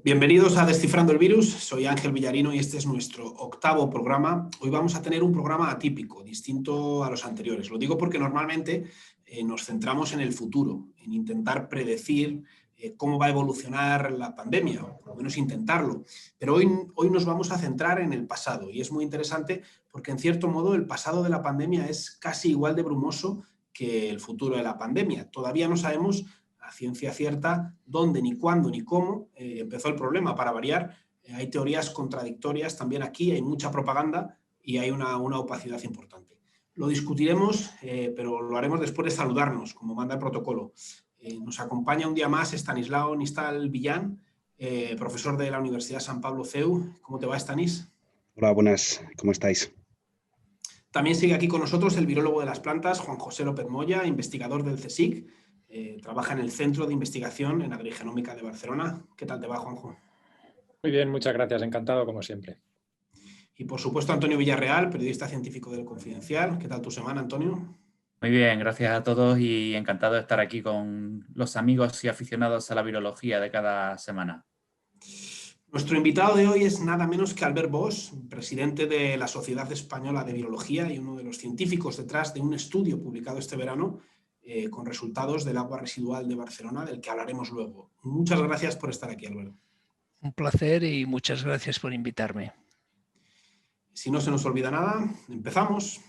Bienvenidos a Descifrando el Virus, soy Ángel Villarino y este es nuestro octavo programa. Hoy vamos a tener un programa atípico, distinto a los anteriores. Lo digo porque normalmente nos centramos en el futuro, en intentar predecir cómo va a evolucionar la pandemia, o por lo menos intentarlo. Pero hoy nos vamos a centrar en el pasado y es muy interesante porque en cierto modo el pasado de la pandemia es casi igual de brumoso que el futuro de la pandemia. Todavía no sabemos a ciencia cierta dónde, ni cuándo, ni cómo empezó el problema. Para variar, hay teorías contradictorias también aquí, hay mucha propaganda y hay una opacidad importante. Lo discutiremos, pero lo haremos después de saludarnos, como manda el protocolo. Nos acompaña un día más Estanislao Nistal Villán, profesor de la Universidad San Pablo CEU. ¿Cómo te va, Estanis? Hola, buenas. ¿Cómo estáis? También sigue aquí con nosotros el virólogo de las plantas, Juan José López Moya, investigador del CSIC. Trabaja en el Centro de Investigación en Agrigenómica de Barcelona. ¿Qué tal te va, Juanjo? Muy bien, muchas gracias. Encantado, como siempre. Y, por supuesto, Antonio Villarreal, periodista científico del Confidencial. ¿Qué tal tu semana, Antonio? Muy bien, gracias a todos y encantado de estar aquí con los amigos y aficionados a la virología de cada semana. Nuestro invitado de hoy es nada menos que Albert Bosch, presidente de la Sociedad Española de Virología y uno de los científicos detrás de un estudio publicado este verano con resultados del agua residual de Barcelona, del que hablaremos luego. Muchas gracias por estar aquí, Albert. Un placer y muchas gracias por invitarme. Si no se nos olvida nada, empezamos.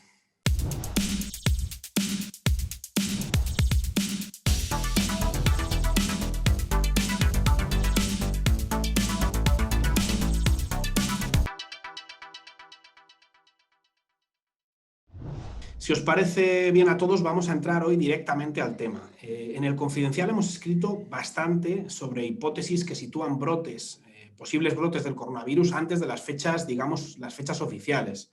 Si os parece bien a todos, vamos a entrar hoy directamente al tema. En el Confidencial hemos escrito bastante sobre hipótesis que sitúan brotes, posibles brotes del coronavirus antes de las fechas, digamos, las fechas oficiales,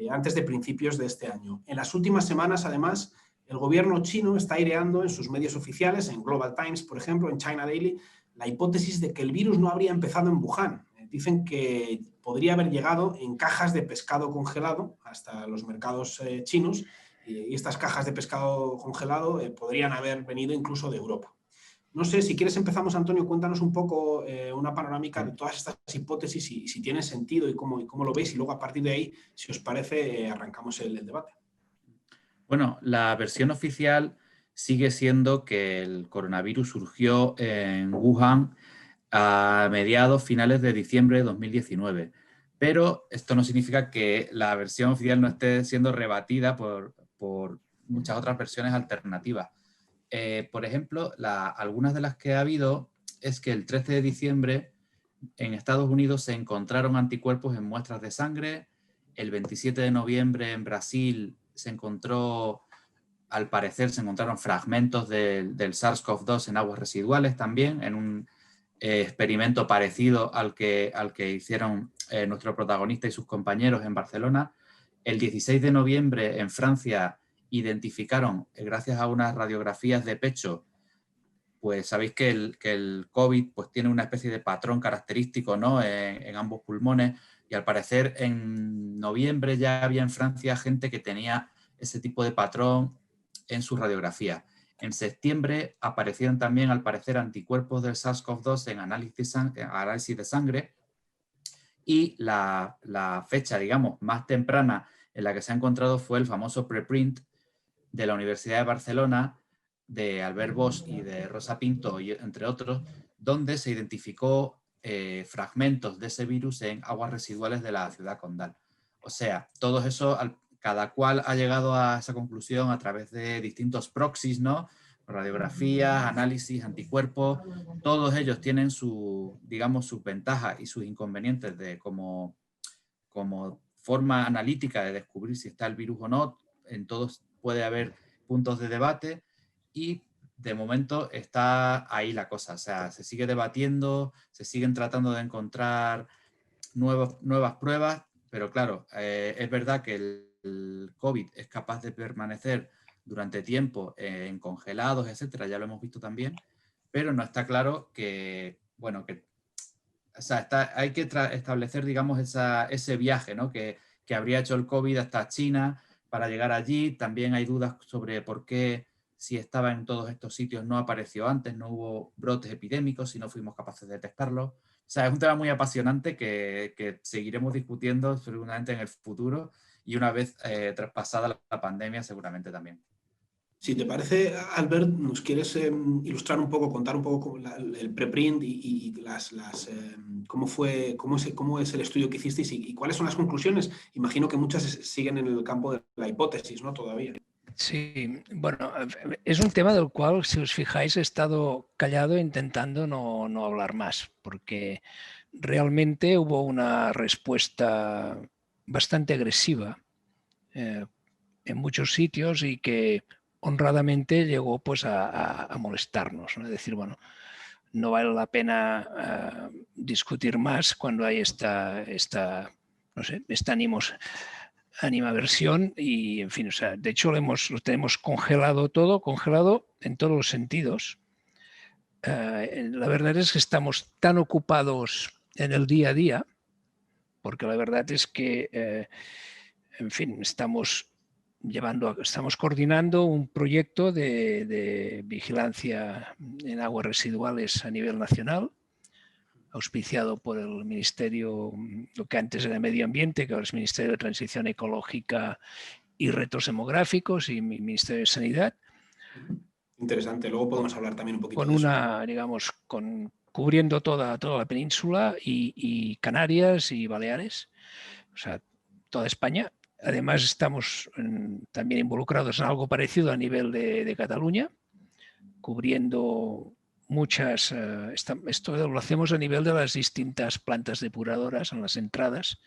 antes de principios de este año. En las últimas semanas, además, el gobierno chino está aireando en sus medios oficiales, en Global Times, por ejemplo, en China Daily, la hipótesis de que el virus no habría empezado en Wuhan. Dicen que podría haber llegado en cajas de pescado congelado hasta los mercados chinos y estas cajas de pescado congelado podrían haber venido incluso de Europa. No sé, si quieres empezamos, Antonio, cuéntanos un poco una panorámica de todas estas hipótesis y si tiene sentido y cómo lo veis y luego a partir de ahí, si os parece, arrancamos el debate. Bueno, la versión oficial sigue siendo que el coronavirus surgió en Wuhan a mediados finales de diciembre de 2019. Pero esto no significa que la versión oficial no esté siendo rebatida por muchas otras versiones alternativas. Por ejemplo, algunas de las que ha habido es que el 13 de diciembre en Estados Unidos se encontraron anticuerpos en muestras de sangre. El 27 de noviembre en Brasil al parecer se encontraron fragmentos del SARS-CoV-2 en aguas residuales también, en un experimento parecido al que hicieron nuestro protagonista y sus compañeros en Barcelona. El 16 de noviembre en Francia identificaron, gracias a unas radiografías de pecho, pues sabéis que el COVID pues, tiene una especie de patrón característico, ¿no? en ambos pulmones, y al parecer en noviembre ya había en Francia gente que tenía ese tipo de patrón en su radiografía. En septiembre aparecieron también, al parecer, anticuerpos del SARS-CoV-2 en análisis de sangre, y la fecha, digamos, más temprana en la que se ha encontrado fue el famoso preprint de la Universidad de Barcelona, de Albert Bosch y de Rosa Pinto, entre otros, donde se identificó fragmentos de ese virus en aguas residuales de la ciudad condal. O sea, todo eso, cada cual ha llegado a esa conclusión a través de distintos proxies, ¿no? Radiografías, análisis, anticuerpos, todos ellos tienen digamos, sus ventajas y sus inconvenientes como forma analítica de descubrir si está el virus o no. En todos puede haber puntos de debate y de momento está ahí la cosa. O sea, se sigue debatiendo, se siguen tratando de encontrar nuevas pruebas, pero claro, es verdad que el COVID es capaz de permanecer durante tiempo en congelados, etcétera, ya lo hemos visto también, pero no está claro que, bueno, o sea, hay que establecer, digamos, ese viaje, ¿no? que habría hecho el COVID hasta China para llegar allí. También hay dudas sobre por qué, si estaba en todos estos sitios, no apareció antes, no hubo brotes epidémicos, si no fuimos capaces de detectarlo. sea, es un tema muy apasionante que seguiremos discutiendo seguramente en el futuro y una vez traspasada la pandemia seguramente también. Si te parece, Albert, ¿nos quieres ilustrar un poco, contar un poco el preprint y cómo es el estudio que hicisteis y cuáles son las conclusiones? Imagino que muchas siguen en el campo de la hipótesis, ¿no? Todavía. Sí, bueno, es un tema del cual, si os fijáis, he estado callado intentando no hablar más, porque realmente hubo una respuesta bastante agresiva en muchos sitios y que honradamente llegó pues a molestarnos, ¿no? Es decir, bueno, no vale la pena discutir más cuando hay esta animaversión y, en fin, o sea, de hecho lo tenemos congelado todo, congelado en todos los sentidos. La verdad es que estamos tan ocupados en el día a día, porque la verdad es que, en fin, estamos coordinando un proyecto de vigilancia en aguas residuales a nivel nacional, auspiciado por el Ministerio, lo que antes era Medio Ambiente, que ahora es Ministerio de Transición Ecológica y Retos Demográficos, y Ministerio de Sanidad. Interesante, luego podemos hablar también un poquito con de eso. Digamos, cubriendo toda la península y Canarias y Baleares, o sea, toda España. Además, estamos también involucrados en algo parecido a nivel de Cataluña, cubriendo muchas... esto lo hacemos a nivel de las distintas plantas depuradoras en las entradas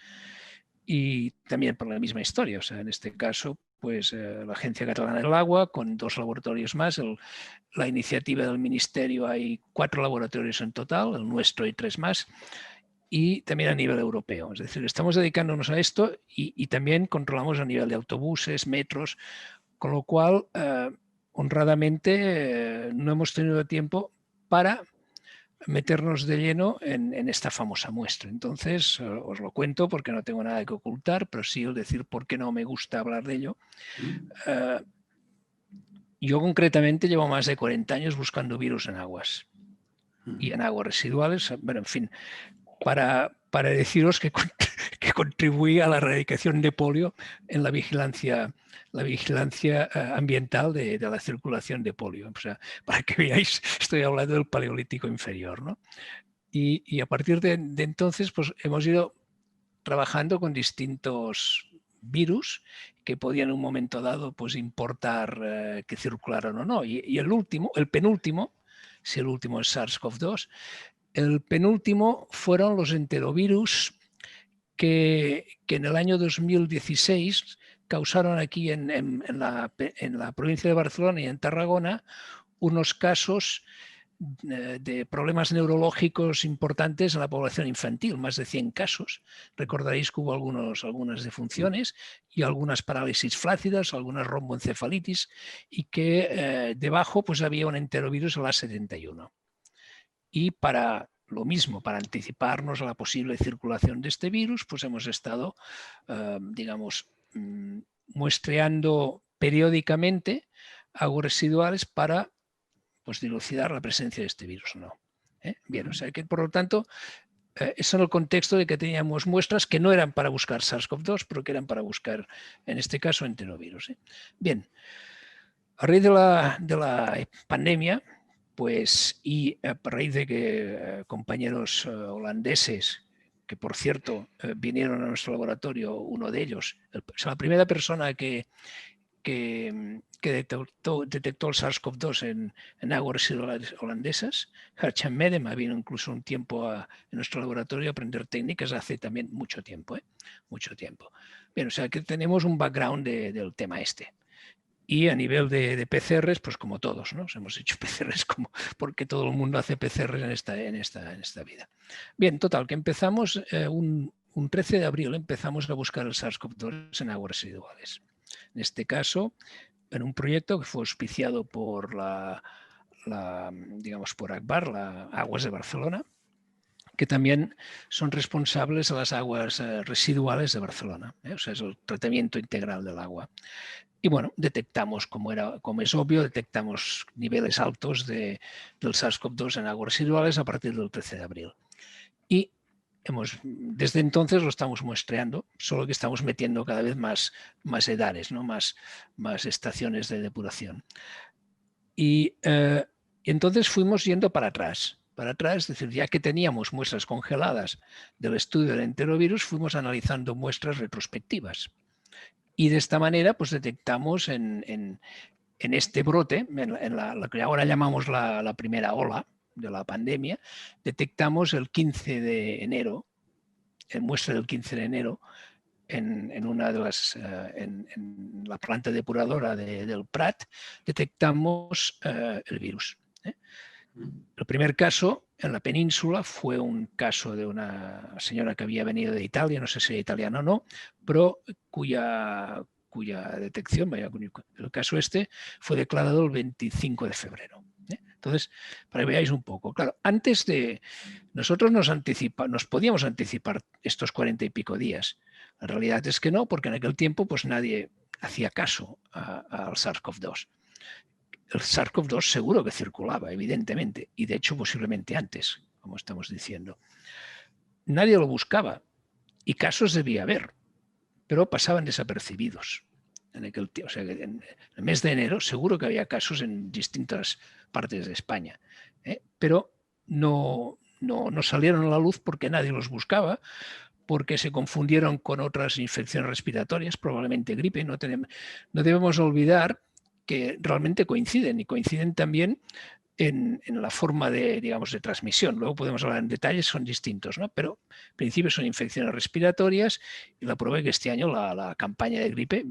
y también por la misma historia. O sea, en este caso, pues la Agencia Catalana del Agua, con 2 laboratorios más. La iniciativa del Ministerio, hay 4 laboratorios en total, el nuestro y 3 más. Y también a nivel europeo. Es decir, estamos dedicándonos a esto y también controlamos a nivel de autobuses, metros, con lo cual, honradamente, no hemos tenido tiempo para meternos de lleno en esta famosa muestra. Entonces, os lo cuento porque no tengo nada que ocultar, pero sí el decir por qué no me gusta hablar de ello. Yo concretamente llevo más de 40 años buscando virus en aguas y en aguas residuales. Bueno, en fin, para deciros que contribuí a la erradicación de polio en la vigilancia ambiental de la circulación de polio. O sea, para que veáis, estoy hablando del Paleolítico inferior, ¿no? Y a partir de entonces, pues hemos ido trabajando con distintos virus que podían en un momento dado pues importar que circularan o no. Y el penúltimo, si el último es SARS-CoV-2, el penúltimo fueron los enterovirus que en el año 2016 causaron aquí en la provincia de Barcelona y en Tarragona unos casos de problemas neurológicos importantes en la población infantil, más de 100 casos. Recordaréis que hubo algunas defunciones y algunas parálisis flácidas, algunas romboencefalitis y que debajo pues había un enterovirus, el A71. Y para lo mismo, para anticiparnos a la posible circulación de este virus, pues hemos estado, digamos, muestreando periódicamente aguas residuales para pues, dilucidar la presencia de este virus o no. Bien, o sea que por lo tanto, eso en el contexto de que teníamos muestras que no eran para buscar SARS-CoV-2, pero que eran para buscar, en este caso, enterovirus. Bien, a raíz de la pandemia, pues, y a raíz de que compañeros holandeses, que por cierto vinieron a nuestro laboratorio, uno de ellos, la primera persona que detectó el SARS-CoV-2 en aguas residuales holandesas, Hertjan Medema, vino incluso un tiempo en nuestro laboratorio a aprender técnicas hace también mucho tiempo. Mucho tiempo. Bien, o sea que tenemos un background del tema este. Y a nivel de PCRs, pues como todos, ¿no? Hemos hecho PCRs porque todo el mundo hace PCRs en esta vida. Bien, total, que empezamos un 13 de abril, empezamos a buscar el SARS-CoV-2 en aguas residuales. En este caso, en un proyecto que fue auspiciado por digamos, por ACBAR, Aguas de Barcelona, que también son responsables de las aguas residuales de Barcelona. O sea, es el tratamiento integral del agua. Y bueno, detectamos, como es obvio, detectamos niveles altos del SARS-CoV-2 en aguas residuales a partir del 13 de abril. desde entonces lo estamos muestreando, solo que estamos metiendo cada vez más edades, ¿no? más estaciones de depuración. Y entonces fuimos yendo para atrás, es decir, ya que teníamos muestras congeladas del estudio del enterovirus, fuimos analizando muestras retrospectivas. Y de esta manera pues detectamos en este brote, en lo que ahora llamamos la primera ola de la pandemia, detectamos el 15 de enero, en muestra del 15 de enero, en una de las, en la planta depuradora del Prat, detectamos el virus. El primer caso en la península fue un caso de una señora que había venido de Italia, no sé si era italiana o no, pero cuya detección, el caso este, fue declarado el 25 de febrero. Entonces, para que veáis un poco, claro, antes de nosotros nos podíamos anticipar estos 40 y pico días. La realidad es que no, porque en aquel tiempo pues nadie hacía caso al SARS-CoV-2. El SARS-CoV-2 seguro que circulaba, evidentemente, y de hecho posiblemente antes, como estamos diciendo. Nadie lo buscaba y casos debía haber, pero pasaban desapercibidos. En el mes de enero seguro que había casos en distintas partes de España, pero no salieron a la luz porque nadie los buscaba, porque se confundieron con otras infecciones respiratorias, probablemente gripe. No debemos olvidar que realmente coinciden, y coinciden también en la forma de transmisión. Luego podemos hablar en detalles, son distintos, ¿no? Pero en principio son infecciones respiratorias, y la prueba es que este año la campaña de gripe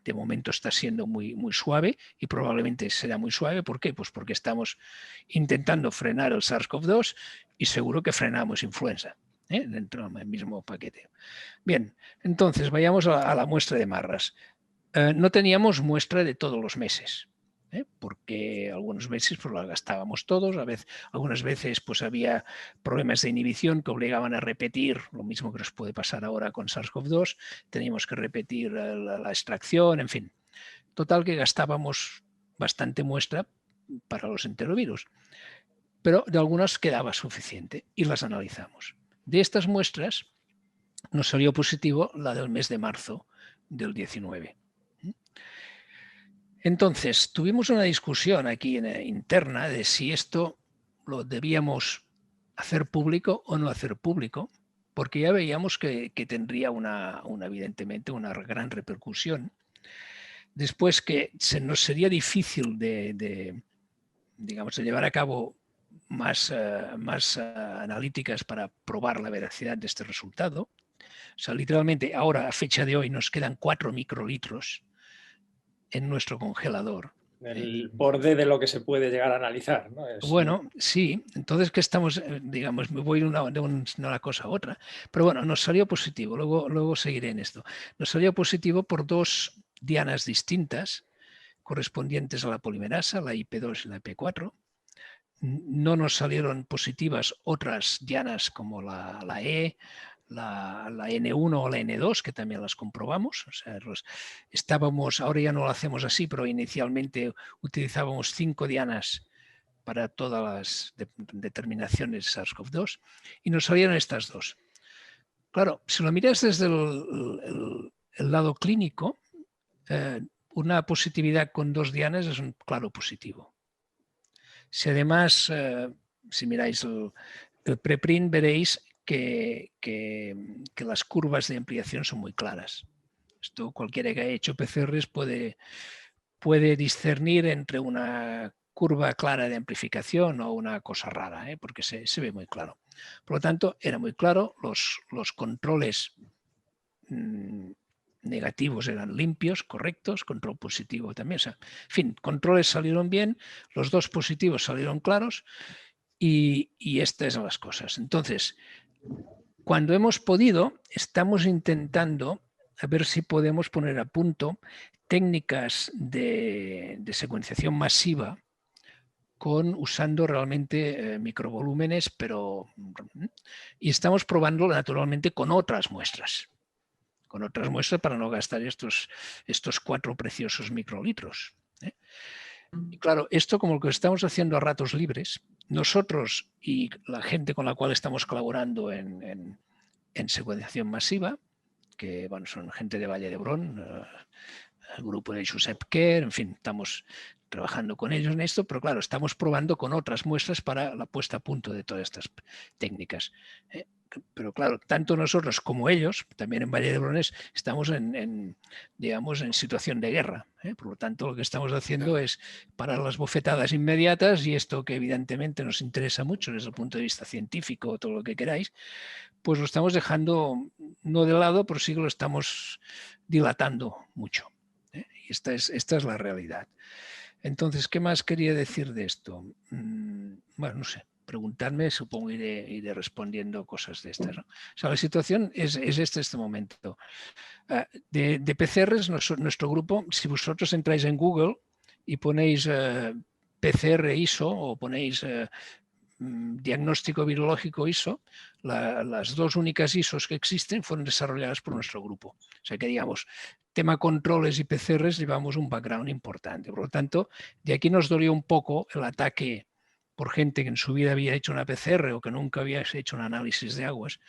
de momento está siendo muy suave, y probablemente será muy suave. ¿Por qué? Pues porque estamos intentando frenar el SARS-CoV-2 y seguro que frenamos influenza, dentro del mismo paquete. Bien, entonces vayamos a la muestra de marras. No teníamos muestra de todos los meses, porque algunos meses pues las gastábamos todos, algunas veces pues había problemas de inhibición que obligaban a repetir, lo mismo que nos puede pasar ahora con SARS-CoV-2, teníamos que repetir la extracción, en fin. Total que gastábamos bastante muestra para los enterovirus, pero de algunas quedaba suficiente y las analizamos. De estas muestras nos salió positivo la del mes de marzo del 19. Entonces, tuvimos una discusión aquí interna de si esto lo debíamos hacer público o no hacer público, porque ya veíamos que tendría evidentemente una gran repercusión. Después, que nos sería difícil de llevar a cabo más analíticas para probar la veracidad de este resultado. O sea, literalmente ahora, a fecha de hoy, nos quedan 4 microlitros en nuestro congelador. El borde de lo que se puede llegar a analizar, ¿no? Bueno, sí. Entonces, ¿qué estamos? Me voy de una cosa a otra. Pero bueno, nos salió positivo. Luego seguiré en esto. Nos salió positivo por 2 dianas distintas correspondientes a la polimerasa, la IP2 y la IP4. No nos salieron positivas otras dianas como la E, la N1 o la N2, que también las comprobamos. O sea, ahora ya no lo hacemos así, pero inicialmente utilizábamos 5 dianas para todas las determinaciones SARS-CoV-2 y nos salieron estas 2. Claro, si lo miras desde el lado clínico, una positividad con 2 dianas es un claro positivo. Si además, si miráis el preprint, veréis que las curvas de ampliación son muy claras. Esto cualquiera que haya hecho PCRs puede discernir entre una curva clara de amplificación o una cosa rara, porque se ve muy claro. Por lo tanto, era muy claro, los controles negativos eran limpios, correctos, control positivo también. O sea, en fin, controles salieron bien, los 2 positivos salieron claros, y estas son las cosas. Entonces, cuando hemos podido, estamos intentando a ver si podemos poner a punto técnicas de secuenciación masiva usando realmente microvolúmenes, y estamos probando naturalmente con otras muestras para no gastar estos 4 preciosos microlitros. Y claro, esto como lo que estamos haciendo a ratos libres, nosotros y la gente con la cual estamos colaborando en secuenciación masiva, que bueno, son gente de Valle d'Hebron, el grupo de Josep Quer, en fin, estamos trabajando con ellos en esto, pero claro, estamos probando con otras muestras para la puesta a punto de todas estas técnicas. Pero claro, tanto nosotros como ellos, también en Valle d'Hebron, estamos digamos, en situación de guerra. Por lo tanto, lo que estamos haciendo es parar las bofetadas inmediatas, y esto que evidentemente nos interesa mucho desde el punto de vista científico, todo lo que queráis, pues lo estamos dejando no de lado, pero sí que lo estamos dilatando mucho. Y esta es la realidad. Entonces, ¿qué más quería decir de esto? Bueno, no sé. Preguntarme, supongo iré respondiendo cosas de estas, ¿no? O sea, la situación es este momento. De PCRs, nuestro grupo, si vosotros entráis en Google y ponéis PCR ISO o ponéis diagnóstico virológico ISO, las dos únicas ISOs que existen fueron desarrolladas por nuestro grupo. O sea que, digamos, tema controles y PCRs llevamos un background importante. Por lo tanto, de aquí nos dolió un poco el ataque por gente que en su vida había hecho una PCR o que nunca había hecho un análisis de aguas,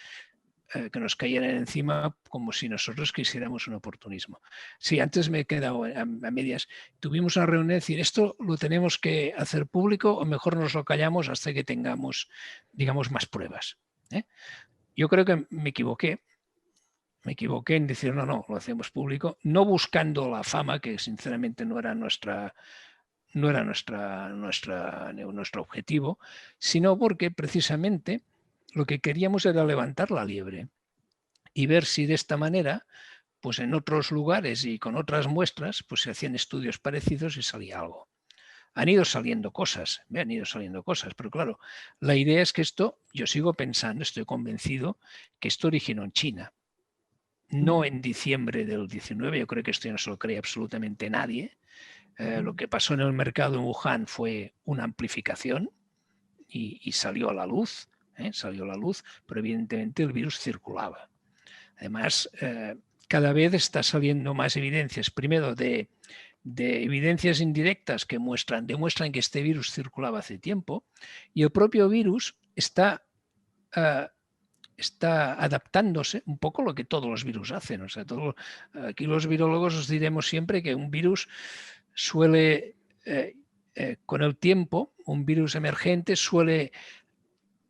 que nos cayeran encima como si nosotros quisiéramos un oportunismo. Sí, antes me he quedado a medias. Tuvimos una reunión de decir, ¿esto lo tenemos que hacer público o mejor nos lo callamos hasta que tengamos, digamos, más pruebas? Yo creo que me equivoqué. Me equivoqué en decir, no, lo hacemos público, no buscando la fama, que sinceramente no era nuestro objetivo, sino porque precisamente lo que queríamos era levantar la liebre y ver si de esta manera, pues en otros lugares y con otras muestras, pues se hacían estudios parecidos y salía algo. Han ido saliendo cosas, pero claro, la idea es que esto, yo sigo pensando, estoy convencido que esto originó en China. No en diciembre del 19, yo creo que esto no se lo cree absolutamente nadie. Lo que pasó en el mercado en Wuhan fue una amplificación y salió a la luz, pero evidentemente el virus circulaba. Además, cada vez está saliendo más evidencias, primero de evidencias indirectas que demuestran que este virus circulaba hace tiempo, y el propio virus está adaptándose un poco a lo que todos los virus hacen. O sea, aquí los virólogos os diremos siempre que un virus suele, con el tiempo, un virus emergente suele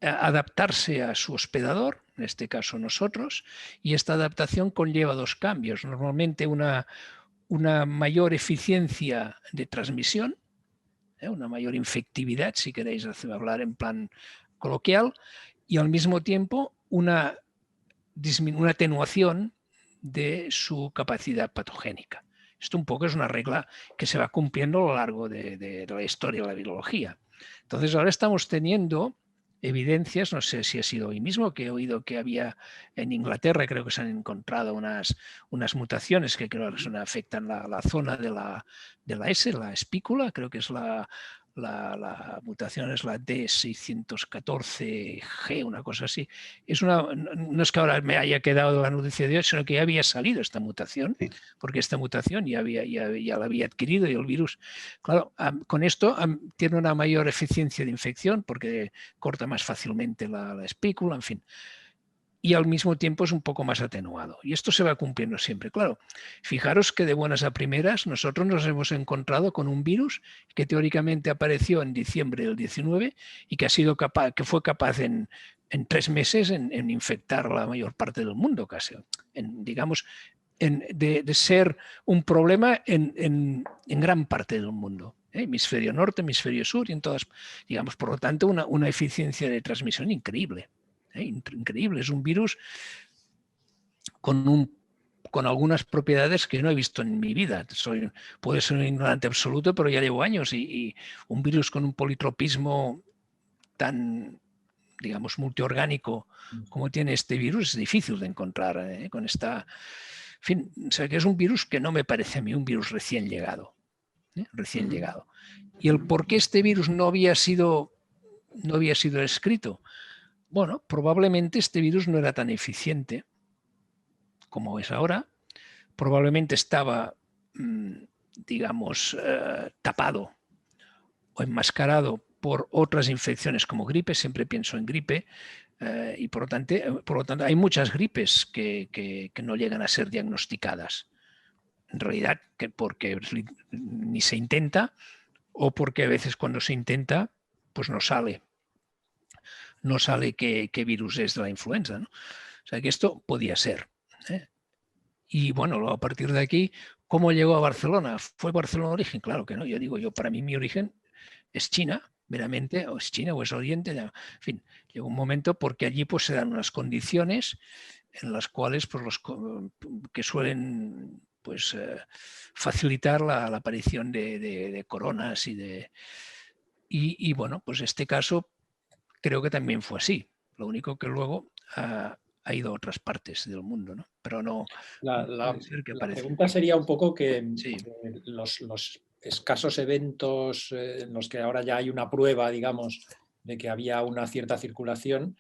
adaptarse a su hospedador, en este caso nosotros, y esta adaptación conlleva dos cambios. Normalmente una mayor eficiencia de transmisión, una mayor infectividad, si queréis hablar en plan coloquial, y al mismo tiempo una atenuación de su capacidad patogénica. Esto un poco es una regla que se va cumpliendo a lo largo de la historia de la virología. Entonces ahora estamos teniendo evidencias, no sé si ha sido hoy mismo, que he oído que había en Inglaterra, creo que se han encontrado unas mutaciones que creo que afectan la zona de la S, la espícula, creo que es la mutación es la D614G, una cosa así. No es que ahora me haya quedado la noticia de hoy, sino que ya había salido esta mutación, sí, porque esta mutación ya la había adquirido y el virus, claro, con esto tiene una mayor eficiencia de infección porque corta más fácilmente la espícula, en fin. Y al mismo tiempo es un poco más atenuado. Y esto se va cumpliendo siempre. Claro, fijaros que de buenas a primeras nosotros nos hemos encontrado con un virus que teóricamente apareció en diciembre del 19 y que fue capaz en 3 meses en infectar la mayor parte del mundo casi. De ser un problema en gran parte del mundo. Hemisferio norte, hemisferio sur y en todas, digamos, por lo tanto, una eficiencia de transmisión increíble. Increíble, es un virus con algunas propiedades que no he visto en mi vida. Puede ser un ignorante absoluto, pero ya llevo años y un virus con un politropismo tan, digamos, multiorgánico como tiene este virus es difícil de encontrar con esta... En fin, o sea que es un virus que no me parece a mí un virus recién llegado. Llegado. Y el por qué este virus no había sido descrito. Bueno, probablemente este virus no era tan eficiente como es ahora. Probablemente estaba, digamos, tapado o enmascarado por otras infecciones como gripe, siempre pienso en gripe, y por lo tanto hay muchas gripes que no llegan a ser diagnosticadas. En realidad, porque ni se intenta o porque a veces cuando se intenta, pues no sale qué virus es de la influenza, ¿no? O sea que esto podía ser. Y bueno, a partir de aquí, ¿cómo llegó a Barcelona? ¿Fue Barcelona origen? Claro que no. Para mí mi origen es China, meramente, o es China o es Oriente. En fin, llegó un momento porque allí pues se dan unas condiciones en las cuales pues, que suelen pues, facilitar la aparición de coronas y bueno, pues este caso creo que también fue así. Lo único que luego ha ido a otras partes del mundo, ¿no? Pero no La puede ser que la aparezca. pregunta sería un poco que Sí. los escasos eventos en los que ahora ya hay una prueba, digamos, de que había una cierta circulación,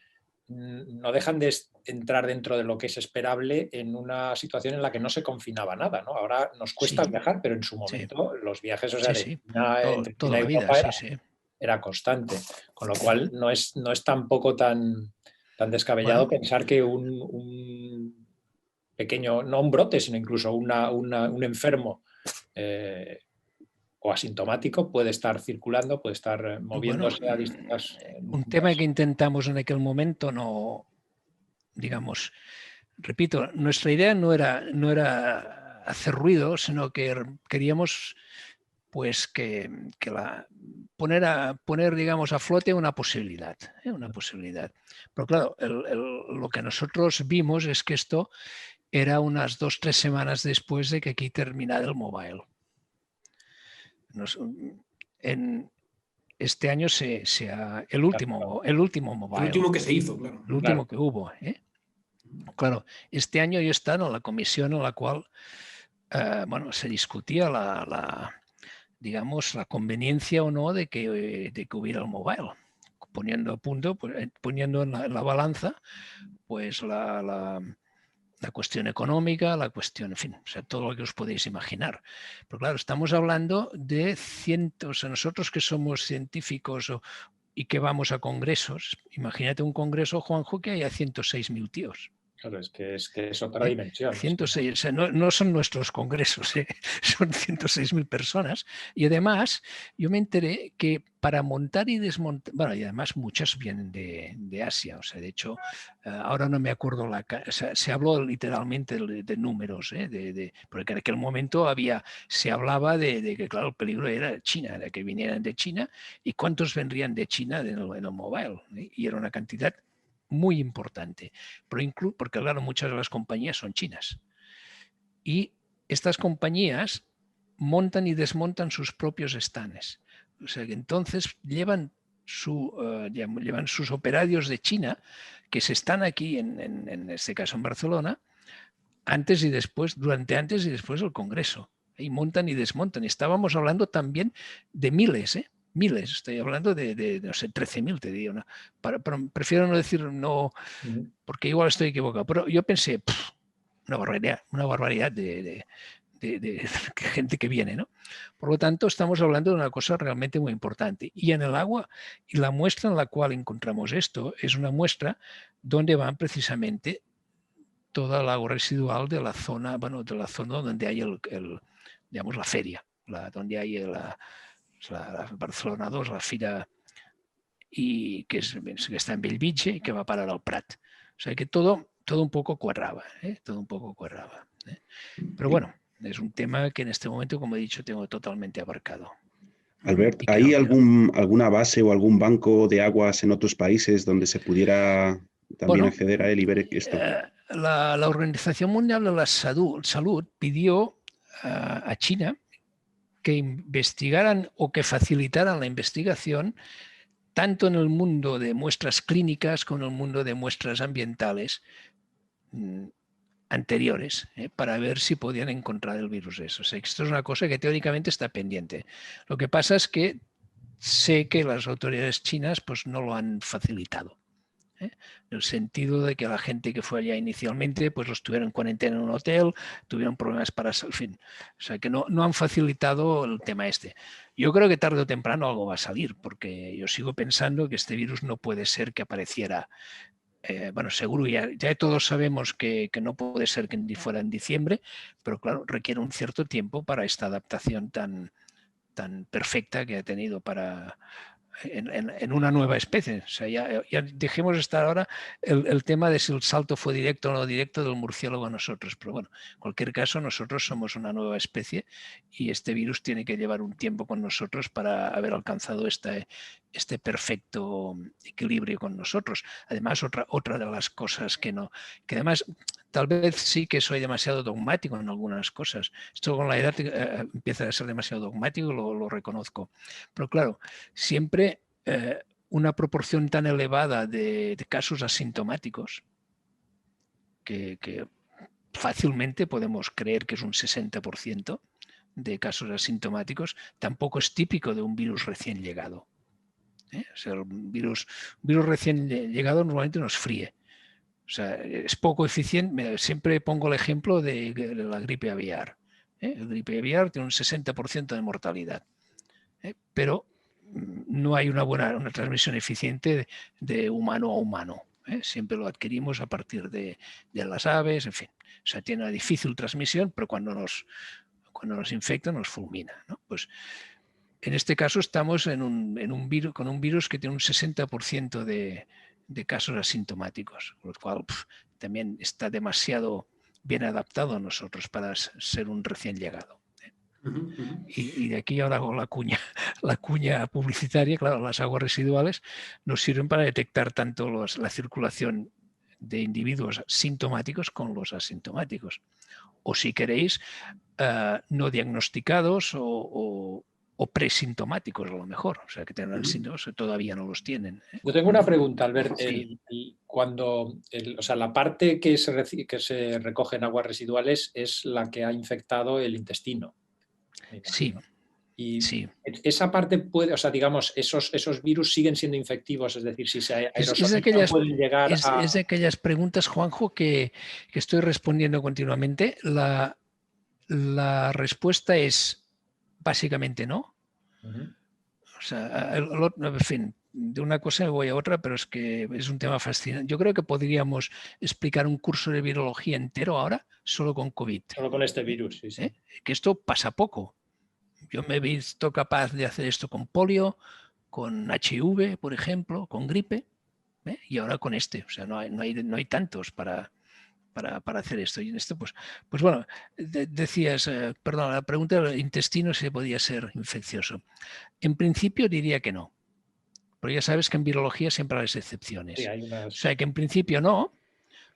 no dejan de entrar dentro de lo que es esperable en una situación en la que no se confinaba nada, ¿no? Ahora nos cuesta Sí, viajar, pero en su sí, momento los viajes, o sea, sí, de sí. China, entre Toda China y la vida, Europa sí. era constante, con lo cual no es tampoco tan descabellado Bueno, pensar que un pequeño, no un brote, sino incluso un enfermo o asintomático puede estar circulando, puede estar bueno, moviéndose a distintas... un tema que intentamos en aquel momento no, digamos, repito, nuestra idea no era hacer ruido, sino que queríamos pues poner, digamos, a flote una posibilidad, una posibilidad. Pero claro, lo que nosotros vimos es que esto era unas 2 o 3 semanas después de que aquí terminara el mobile. Este año el último mobile. El último que se hizo, claro. El último que hubo. Claro, este año yo he estado en la comisión en la cual se discutía digamos, la conveniencia o no de que hubiera el mobile, poniendo a punto, poniendo en la balanza, pues la cuestión económica, la cuestión, en fin, o sea, todo lo que os podéis imaginar. Pero claro, estamos hablando de cientos, nosotros que somos científicos y que vamos a congresos, imagínate un congreso, Juanjo, que haya 106.000 tíos. Claro, es que es otra dimensión. 106, o sea, no son nuestros congresos, son 106.000 personas. Y además, yo me enteré que para montar y desmontar, bueno, y además muchas vienen de Asia, o sea, de hecho, ahora no me acuerdo, o sea, se habló literalmente de números, porque en aquel momento se hablaba de que, claro, el peligro era China, de que vinieran de China, y cuántos vendrían de China en el mobile, y era una cantidad muy importante, pero incluso porque claro, muchas de las compañías son chinas y estas compañías montan y desmontan sus propios stands. O sea que entonces llevan sus operarios de China que se están aquí, en este caso en Barcelona, antes y después del Congreso. Y montan y desmontan. Estábamos hablando también de miles, miles, estoy hablando de no sé, 13.000, te digo. ¿No? Prefiero no decir no, porque igual estoy equivocado, pero yo pensé, una barbaridad de gente que viene, ¿no? Por lo tanto, estamos hablando de una cosa realmente muy importante. Y en el agua, y la muestra en la cual encontramos esto, es una muestra donde van precisamente toda el agua residual de la zona, de la zona donde hay digamos, la feria, donde hay la Barcelona 2, la fira, y que está en Bellvitge y que va a parar al Prat. O sea que todo un poco cuadraba, todo un poco cuadraba. Pero bueno, es un tema que en este momento, como he dicho, tengo totalmente abarcado. Albert, ¿hay alguna base o algún banco de aguas en otros países donde se pudiera también acceder a él y ver esto? La Organización Mundial de la Salud pidió a China que investigaran o que facilitaran la investigación tanto en el mundo de muestras clínicas como en el mundo de muestras ambientales anteriores, para ver si podían encontrar el virus eso. O sea, esto es una cosa que teóricamente está pendiente. Lo que pasa es que sé que las autoridades chinas pues, no lo han facilitado. En el sentido de que la gente que fue allá inicialmente pues los tuvieron en cuarentena en un hotel, tuvieron problemas para... En fin, o sea que no han facilitado el tema este. Yo creo que tarde o temprano algo va a salir, porque yo sigo pensando que este virus no puede ser que apareciera... bueno, seguro ya todos sabemos que no puede ser que fuera en diciembre, pero claro, requiere un cierto tiempo para esta adaptación tan perfecta que ha tenido para... En una nueva especie. O sea, ya dejemos estar ahora el tema de si el salto fue directo o no directo del murciélago a nosotros. Pero bueno, en cualquier caso, nosotros somos una nueva especie y este virus tiene que llevar un tiempo con nosotros para haber alcanzado este perfecto equilibrio con nosotros. Además, otra de las cosas que además tal vez sí que soy demasiado dogmático en algunas cosas. Esto con la edad empieza a ser demasiado dogmático, lo reconozco. Pero claro, siempre una proporción tan elevada de casos asintomáticos que fácilmente podemos creer que es un 60% de casos asintomáticos, tampoco es típico de un virus recién llegado. O sea, un virus recién llegado normalmente nos fríe. O sea, es poco eficiente. Mira, siempre pongo el ejemplo de la gripe aviar. El gripe aviar tiene un 60% de mortalidad. Pero no hay una transmisión eficiente de humano a humano. Siempre lo adquirimos a partir de las aves, en fin. O sea, tiene una difícil transmisión, pero cuando nos infecta nos fulmina, ¿no? Pues en este caso estamos con un virus que tiene un 60% de casos asintomáticos, con lo cual también está demasiado bien adaptado a nosotros para ser un recién llegado. Y de aquí ahora hago la cuña publicitaria. Claro, las aguas residuales nos sirven para detectar tanto la circulación de individuos sintomáticos con los asintomáticos. O si queréis, no diagnosticados o presintomáticos a lo mejor. O sea, que tendrán síntomas que todavía no los tienen. Yo tengo una pregunta, Albert. Sí. La parte que se recoge en aguas residuales es la que ha infectado el intestino. Sí. Y sí. esa parte puede, o sea, digamos, esos virus siguen siendo infectivos, es decir, si se aerosolizan pueden llegar a... Es de aquellas preguntas, Juanjo, que estoy respondiendo continuamente. La respuesta es básicamente no. O sea, en fin, de una cosa me voy a otra, pero es que es un tema fascinante. Yo creo que podríamos explicar un curso de virología entero ahora solo con COVID. Solo con este virus, sí, sí. Que esto pasa poco. Yo me he visto capaz de hacer esto con polio, con HIV, por ejemplo, con gripe, y ahora con este. O sea, no hay tantos para hacer esto. Y en esto, pues bueno, decías, perdón, la pregunta del intestino si podía ser infeccioso. En principio diría que no. Pero ya sabes que en virología siempre hay excepciones. Sí, hay unas... O sea, que en principio no,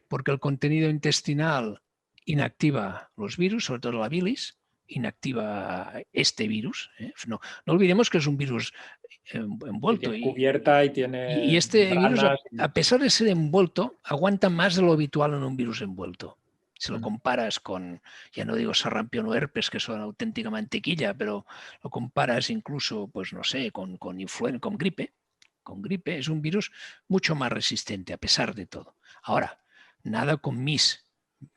porque el contenido intestinal inactiva los virus, sobre todo la bilis, inactiva este virus. No olvidemos que es un virus envuelto. Y cubierta y tiene... Y este virus, a pesar de ser envuelto, aguanta más de lo habitual en un virus envuelto. Si lo comparas con, ya no digo sarampión o herpes, que son auténtica mantequilla, pero lo comparas incluso, pues no sé, con gripe. Con gripe es un virus mucho más resistente, a pesar de todo. Ahora, nada con mis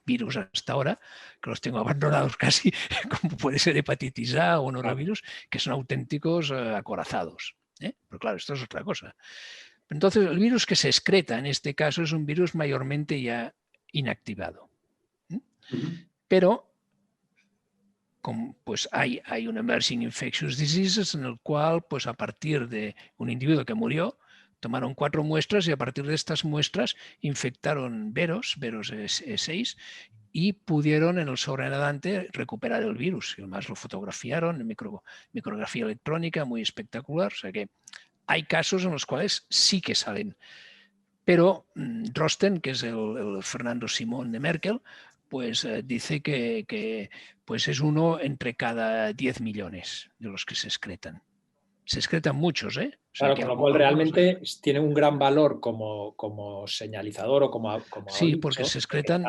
virus hasta ahora, que los tengo abandonados casi, como puede ser hepatitis A o norovirus, que son auténticos acorazados. Pero claro, esto es otra cosa. Entonces, el virus que se excreta en este caso es un virus mayormente ya inactivado. Pero pues hay un Emerging Infectious Diseases en el cual, pues a partir de un individuo que murió, tomaron 4 muestras y a partir de estas muestras infectaron veros E6 y pudieron en el sobrenadante recuperar el virus. Y además lo fotografiaron en micrografía electrónica, muy espectacular. O sea que hay casos en los cuales sí que salen. Pero Drosten, que es el Fernando Simón de Merkel, pues dice que pues es 1 entre cada 10 millones de los que se excretan. Se excretan muchos, ¿eh? O sea, claro, con lo cual realmente tiene un gran valor como señalizador o como sí, porque se excretan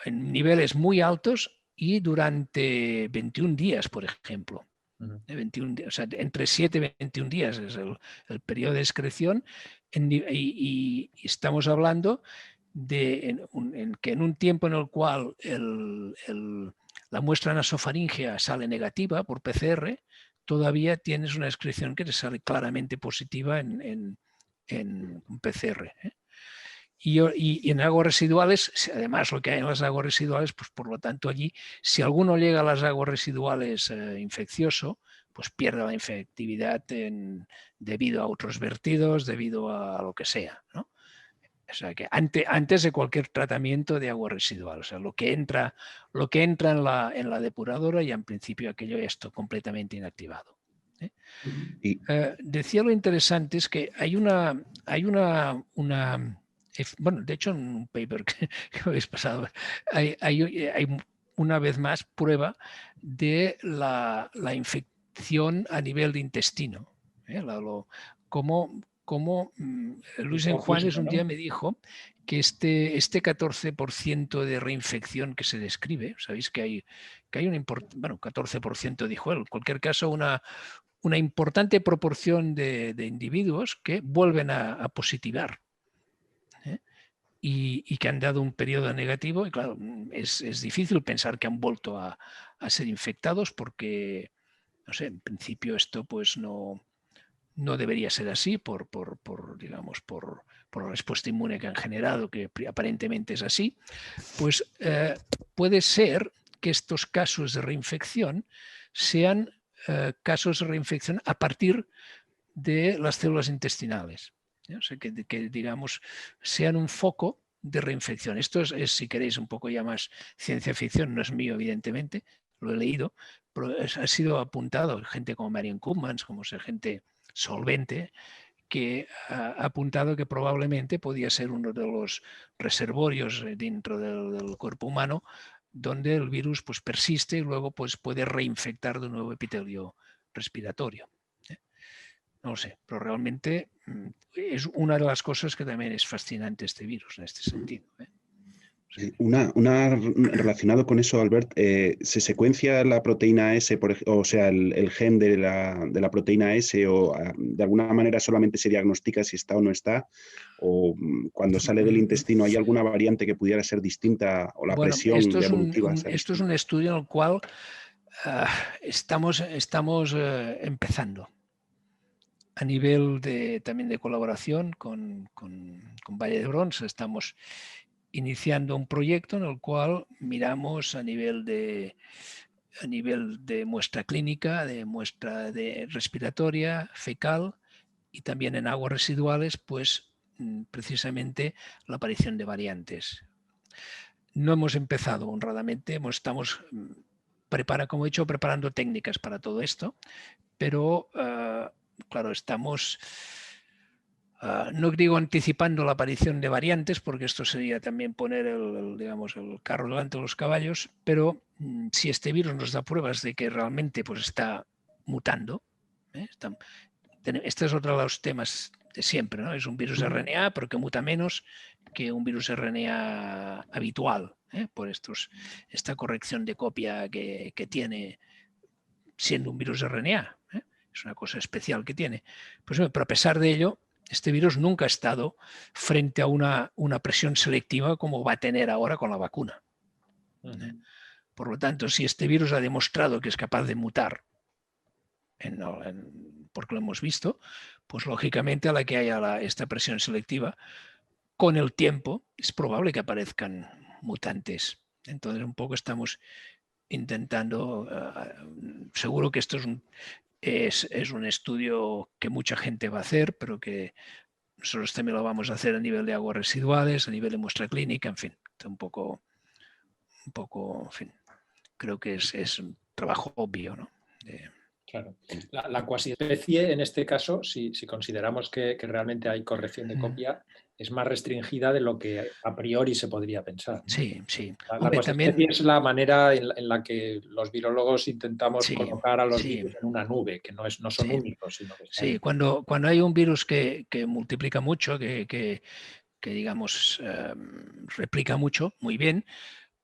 en niveles muy altos y durante 21 días, por ejemplo. 21, o sea, entre 7 y 21 días es el periodo de excreción y estamos hablando de que en un tiempo en el cual la muestra nasofaríngea sale negativa por PCR, todavía tienes una excreción que te sale claramente positiva en PCR. Y en aguas residuales, además lo que hay en las aguas residuales, pues por lo tanto allí, si alguno llega a las aguas residuales infeccioso, pues pierde la infectividad debido a otros vertidos, debido a lo que sea, ¿no? O sea que antes de cualquier tratamiento de agua residual, o sea, lo que entra en la depuradora, y en principio aquello ya está completamente inactivado. Decía, lo interesante es que hay bueno, de hecho en un paper que habéis pasado, hay una vez más prueba de la infección a nivel de intestino. Como Luis Enjuanes un día me dijo que este 14% de reinfección que se describe, sabéis que hay un 14% dijo él, en cualquier caso una importante proporción de individuos que vuelven a positivar, y que han dado un periodo negativo, y claro, es difícil pensar que han vuelto a ser infectados porque, no sé, en principio esto pues no debería ser así digamos, por la respuesta inmune que han generado, que aparentemente es así. Pues puede ser que estos casos de reinfección sean casos de reinfección a partir de las células intestinales. O sea, que digamos, sean un foco de reinfección. Esto es, si queréis, un poco ya más ciencia ficción, no es mío, evidentemente, lo he leído, pero ha sido apuntado, gente como Marion Koopmans, como gente solvente, que ha apuntado que probablemente podía ser uno de los reservorios dentro del cuerpo humano donde el virus pues persiste y luego pues puede reinfectar de un nuevo epitelio respiratorio. No lo sé, pero realmente es una de las cosas que también es fascinante este virus en este sentido. Relacionado con eso, Albert, ¿se secuencia la proteína S, o sea, el gen de la proteína S, o de alguna manera solamente se diagnostica si está o no está? ¿O cuando sale del intestino hay alguna variante que pudiera ser distinta, o la presión evolutiva? Esto es un estudio en el cual estamos empezando. A nivel también de colaboración con Valle d'Hebron, estamos iniciando un proyecto en el cual miramos a nivel de muestra clínica, de muestra respiratoria, fecal, y también en aguas residuales, pues precisamente la aparición de variantes. No hemos empezado honradamente, estamos como he dicho, preparando técnicas para todo esto, pero claro, estamos, no digo anticipando la aparición de variantes, porque esto sería también poner digamos, el carro delante de los caballos, pero si este virus nos da pruebas de que realmente pues, está mutando, este es otro de los temas de siempre, ¿no? Es un virus RNA, pero que muta menos que un virus RNA habitual, por esta corrección de copia que tiene siendo un virus RNA. Es una cosa especial que tiene. Pues, pero a pesar de ello, este virus nunca ha estado frente a una presión selectiva como va a tener ahora con la vacuna. Por lo tanto, si este virus ha demostrado que es capaz de mutar, porque lo hemos visto, pues lógicamente a la que haya esta presión selectiva, con el tiempo es probable que aparezcan mutantes. Entonces un poco estamos intentando, seguro que esto es un estudio que mucha gente va a hacer, pero que nosotros también lo vamos a hacer a nivel de aguas residuales, a nivel de muestra clínica, en fin, un poco, en fin, creo que es un trabajo obvio, ¿no? Claro. La cuasiespecie, en este caso, si consideramos que realmente hay corrección de copia, es más restringida de lo que a priori se podría pensar, ¿no? Sí, sí. La cuasiespecie es la manera en la que los virólogos intentamos colocar a los virus en una nube, que no son únicos, sino que están... Sí, cuando hay un virus que multiplica mucho, que digamos, replica mucho, muy bien,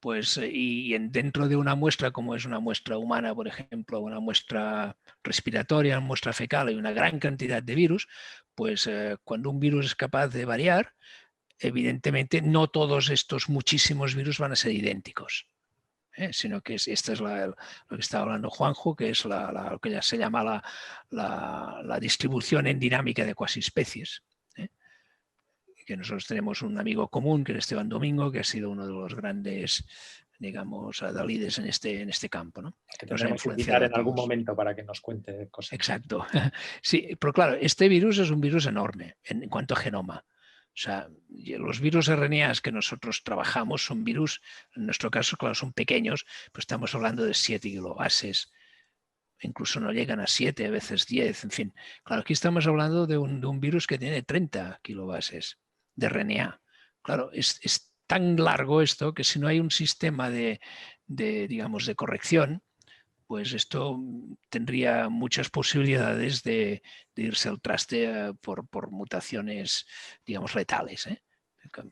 Pues, dentro de una muestra, como es una muestra humana, por ejemplo, una muestra respiratoria, una muestra fecal, hay una gran cantidad de virus, pues cuando un virus es capaz de variar, evidentemente no todos estos muchísimos virus van a ser idénticos, sino que esta es lo que estaba hablando Juanjo, que es lo que ya se llama la distribución en dinámica de cuasispecies. Que nosotros tenemos un amigo común, que es Esteban Domingo, que ha sido uno de los grandes, digamos, adalides en este campo, ¿no? Que tendremos que invitar en algún momento para que nos cuente cosas. Exacto. Sí, pero claro, este virus es un virus enorme en cuanto a genoma. O sea, los virus RNAs que nosotros trabajamos son virus, en nuestro caso, claro, son pequeños, pues estamos hablando de 7 kilobases, incluso no llegan a 7, a veces 10, en fin. Claro, aquí estamos hablando de un virus que tiene 30 kilobases de RNA. Claro, es tan largo esto que si no hay un sistema digamos, de corrección, pues esto tendría muchas posibilidades de irse al traste por mutaciones, digamos, letales. Por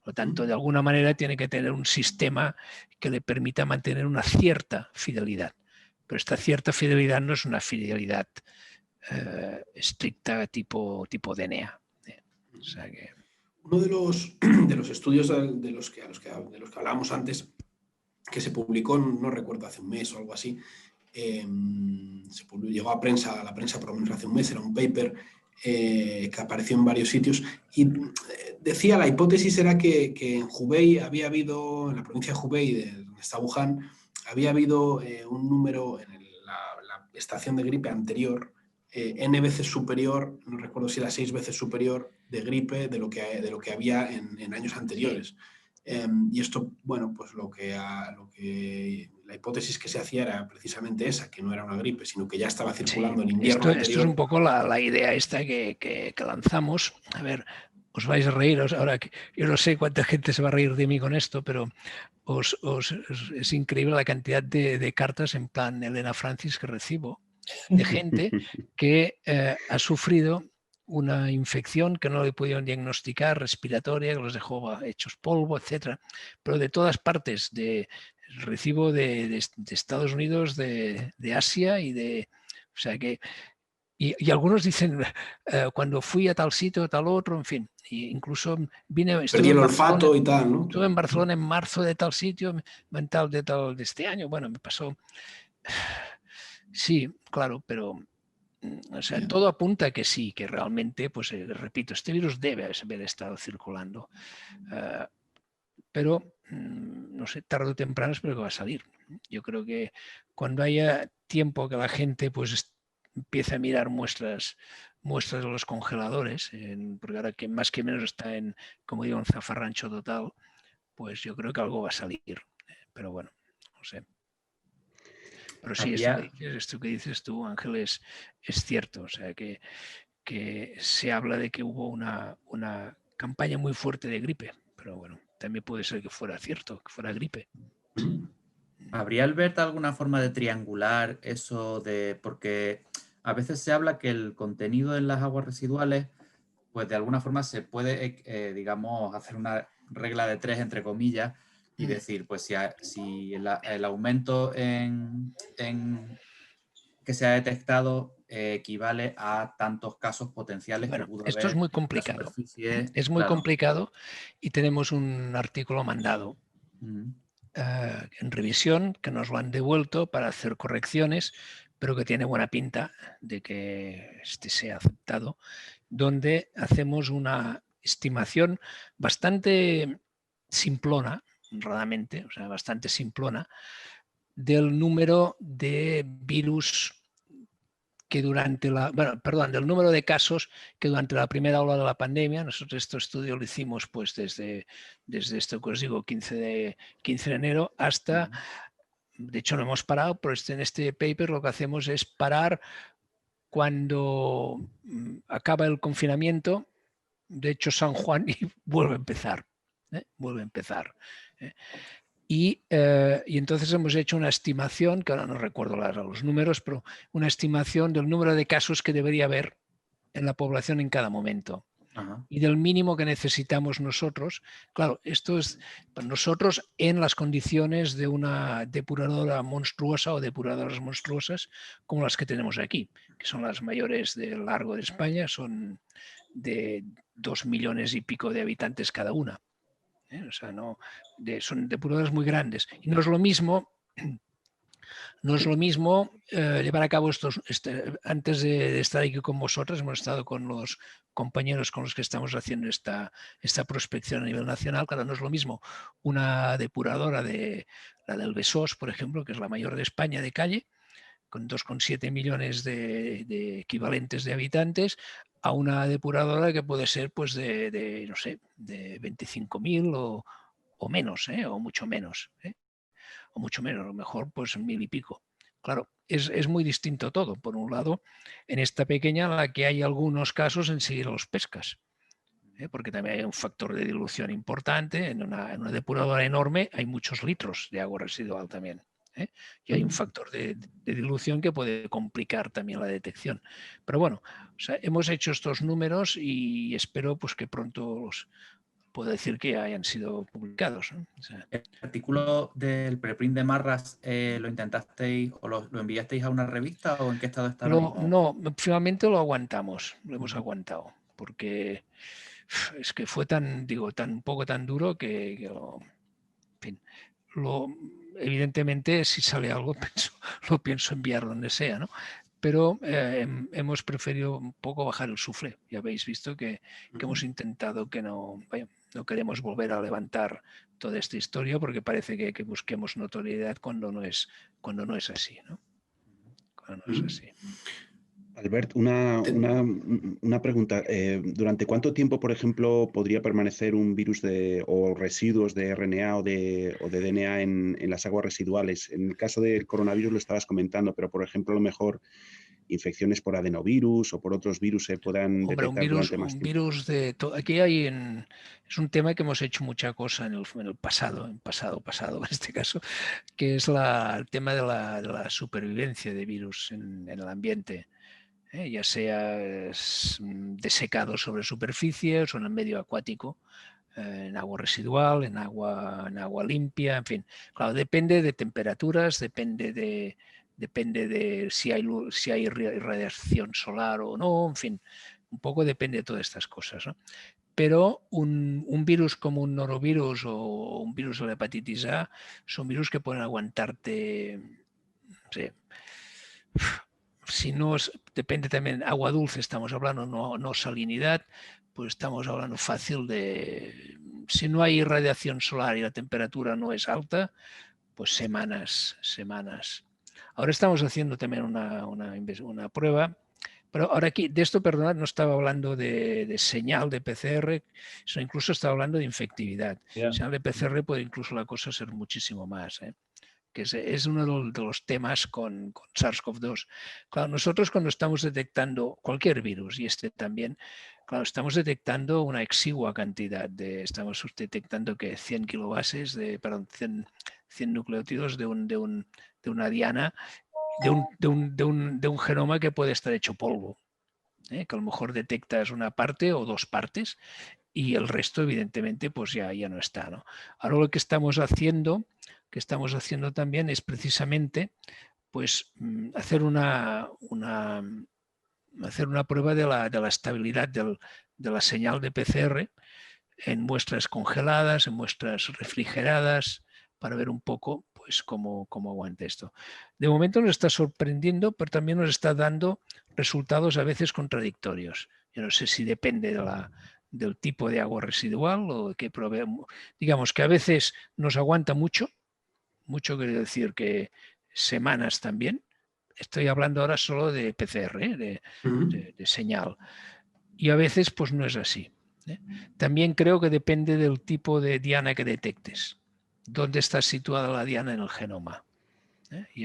lo tanto, de alguna manera tiene que tener un sistema que le permita mantener una cierta fidelidad. Pero esta cierta fidelidad no es una fidelidad estricta tipo DNA. O sea que... Uno de los estudios de los que hablábamos antes, que se publicó, no recuerdo, hace un mes o algo así, llegó a la prensa por lo menos hace un mes, era un paper que apareció en varios sitios y decía, la hipótesis era que en Hubei había habido, en la provincia de Hubei, donde está Wuhan, había habido un número en la estación de gripe anterior, n veces superior, no recuerdo si era 6 veces superior de gripe de lo que había en años anteriores. Y esto, bueno, pues la hipótesis que se hacía era precisamente esa, que no era una gripe, sino que ya estaba circulando en invierno anterior. Esto es un poco la idea esta que lanzamos. A ver, os vais a reír ahora, que yo no sé cuánta gente se va a reír de mí con esto, pero es increíble la cantidad de cartas en plan Elena Francis que recibo de gente que ha sufrido una infección que no le pudieron diagnosticar, respiratoria, que los dejó hechos polvo, etcétera, pero de todas partes, recibo de Estados Unidos, de Asia y o sea que, y algunos dicen, cuando fui a tal sitio, tal otro, en fin, incluso perdí el olfato y tal, ¿no? Estuve en Barcelona en marzo de tal sitio, de este año, bueno, me pasó. Sí, claro, pero o sea, todo apunta a que sí, que realmente, pues repito, este virus debe haber estado circulando. Pero, no sé, tarde o temprano espero que va a salir. Yo creo que cuando haya tiempo que la gente pues empiece a mirar muestras de los congeladores, porque ahora que más que menos está como digo, en zafarrancho total, pues yo creo que algo va a salir. Pero bueno, no sé. Pero sí, esto que dices tú, Ángel, es cierto. O sea, que se habla de que hubo una campaña muy fuerte de gripe. Pero bueno, también puede ser que fuera cierto, que fuera gripe. ¿Habría, Albert, alguna forma de triangular eso porque a veces se habla que el contenido en las aguas residuales, pues de alguna forma se puede, digamos, hacer una regla de 3, entre comillas, y decir, pues si el aumento que se ha detectado equivale a tantos casos potenciales que pudo haber. Esto es muy complicado. Es muy complicado y tenemos un artículo mandado en revisión que nos lo han devuelto para hacer correcciones, pero que tiene buena pinta de que sea aceptado, donde hacemos una estimación bastante simplona, realmente, o sea, bastante simplona, del número de virus que del número de casos que durante la primera ola de la pandemia, nosotros este estudio lo hicimos pues desde esto que os digo, 15 de enero hasta, de hecho no hemos parado, pero en este paper lo que hacemos es parar cuando acaba el confinamiento, de hecho San Juan, y vuelve a empezar. Y entonces hemos hecho una estimación, que ahora no recuerdo los números, pero una estimación del número de casos que debería haber en la población en cada momento. Ajá. y del mínimo que necesitamos nosotros. Claro, esto es para nosotros en las condiciones de una depuradora monstruosa o depuradoras monstruosas como las que tenemos aquí, que son las mayores del largo de España, son de 2 millones y pico de habitantes cada una. O sea, son depuradoras muy grandes. Y no es lo mismo llevar a cabo antes de estar aquí con vosotros, hemos estado con los compañeros con los que estamos haciendo esta prospección a nivel nacional. Claro, no es lo mismo una depuradora de la del Besós, por ejemplo, que es la mayor de España de calle, con 2,7 millones de equivalentes de habitantes, a una depuradora que puede ser pues no sé, de 25.000 o menos, o mucho menos. O mucho menos, a lo mejor pues 1.000 y pico. Claro, es muy distinto todo. Por un lado, en esta pequeña en la que hay algunos casos en seguir los pescas, porque también hay un factor de dilución importante. En una depuradora enorme hay muchos litros de agua residual también. Y hay un factor de dilución que puede complicar también la detección. Pero bueno, o sea, hemos hecho estos números y espero pues, que pronto puedo decir que hayan sido publicados, ¿no? O sea, ¿el artículo del preprint de Marras lo intentasteis o lo enviasteis a una revista o en qué estado está ahora mismo? No, finalmente lo aguantamos, lo hemos aguantado, porque es que fue tan duro que en fin, evidentemente si sale algo lo pienso enviar donde sea, ¿no? Pero hemos preferido un poco bajar el sufle. Ya habéis visto que hemos intentado que no queremos volver a levantar toda esta historia porque parece que busquemos notoriedad cuando no es así, ¿no? Cuando no es así. Albert, una pregunta. ¿Durante cuánto tiempo, por ejemplo, podría permanecer un virus o residuos de RNA o de DNA en las aguas residuales? En el caso del coronavirus lo estabas comentando, pero por ejemplo, a lo mejor infecciones por adenovirus o por otros virus se puedan detectar durante más tiempo. Aquí es un tema que hemos hecho mucha cosa en el pasado, en este caso, que es el tema de la supervivencia de virus en el ambiente. Ya sea desecado sobre superficies o en el medio acuático, en agua residual, en agua limpia, en fin. Claro, depende de temperaturas, depende de si hay radiación solar o no, en fin, un poco depende de todas estas cosas, ¿no? Pero un virus como un norovirus o un virus de la hepatitis A son virus que pueden aguantarte, no sé, si no depende también, agua dulce estamos hablando, no salinidad, pues estamos hablando fácil de, si no hay radiación solar y la temperatura no es alta, pues semanas. Ahora estamos haciendo también una prueba, pero ahora aquí, de esto, perdonad, no estaba hablando de señal de PCR, sino incluso estaba hablando de infectividad. Yeah. Señal de PCR puede incluso la cosa ser muchísimo más, que es uno de los temas con SARS-CoV-2. Claro, nosotros cuando estamos detectando cualquier virus, y este también, claro, estamos detectando una exigua cantidad, estamos detectando que 100 kilobases, 100 nucleótidos de una diana, de un genoma que puede estar hecho polvo, que a lo mejor detectas una parte o dos partes y el resto, evidentemente, pues ya no está, ¿no? Ahora lo que estamos haciendo también es precisamente pues hacer una prueba de la estabilidad de la señal de PCR en muestras congeladas, en muestras refrigeradas, para ver un poco pues cómo aguanta esto. De momento nos está sorprendiendo, pero también nos está dando resultados a veces contradictorios. Yo no sé si depende del tipo de agua residual o que proveemos. Digamos que a veces nos aguanta mucho quiere decir que semanas también. Estoy hablando ahora solo de PCR, de señal. Y a veces pues no es así. También creo que depende del tipo de diana que detectes. ¿Dónde está situada la diana en el genoma?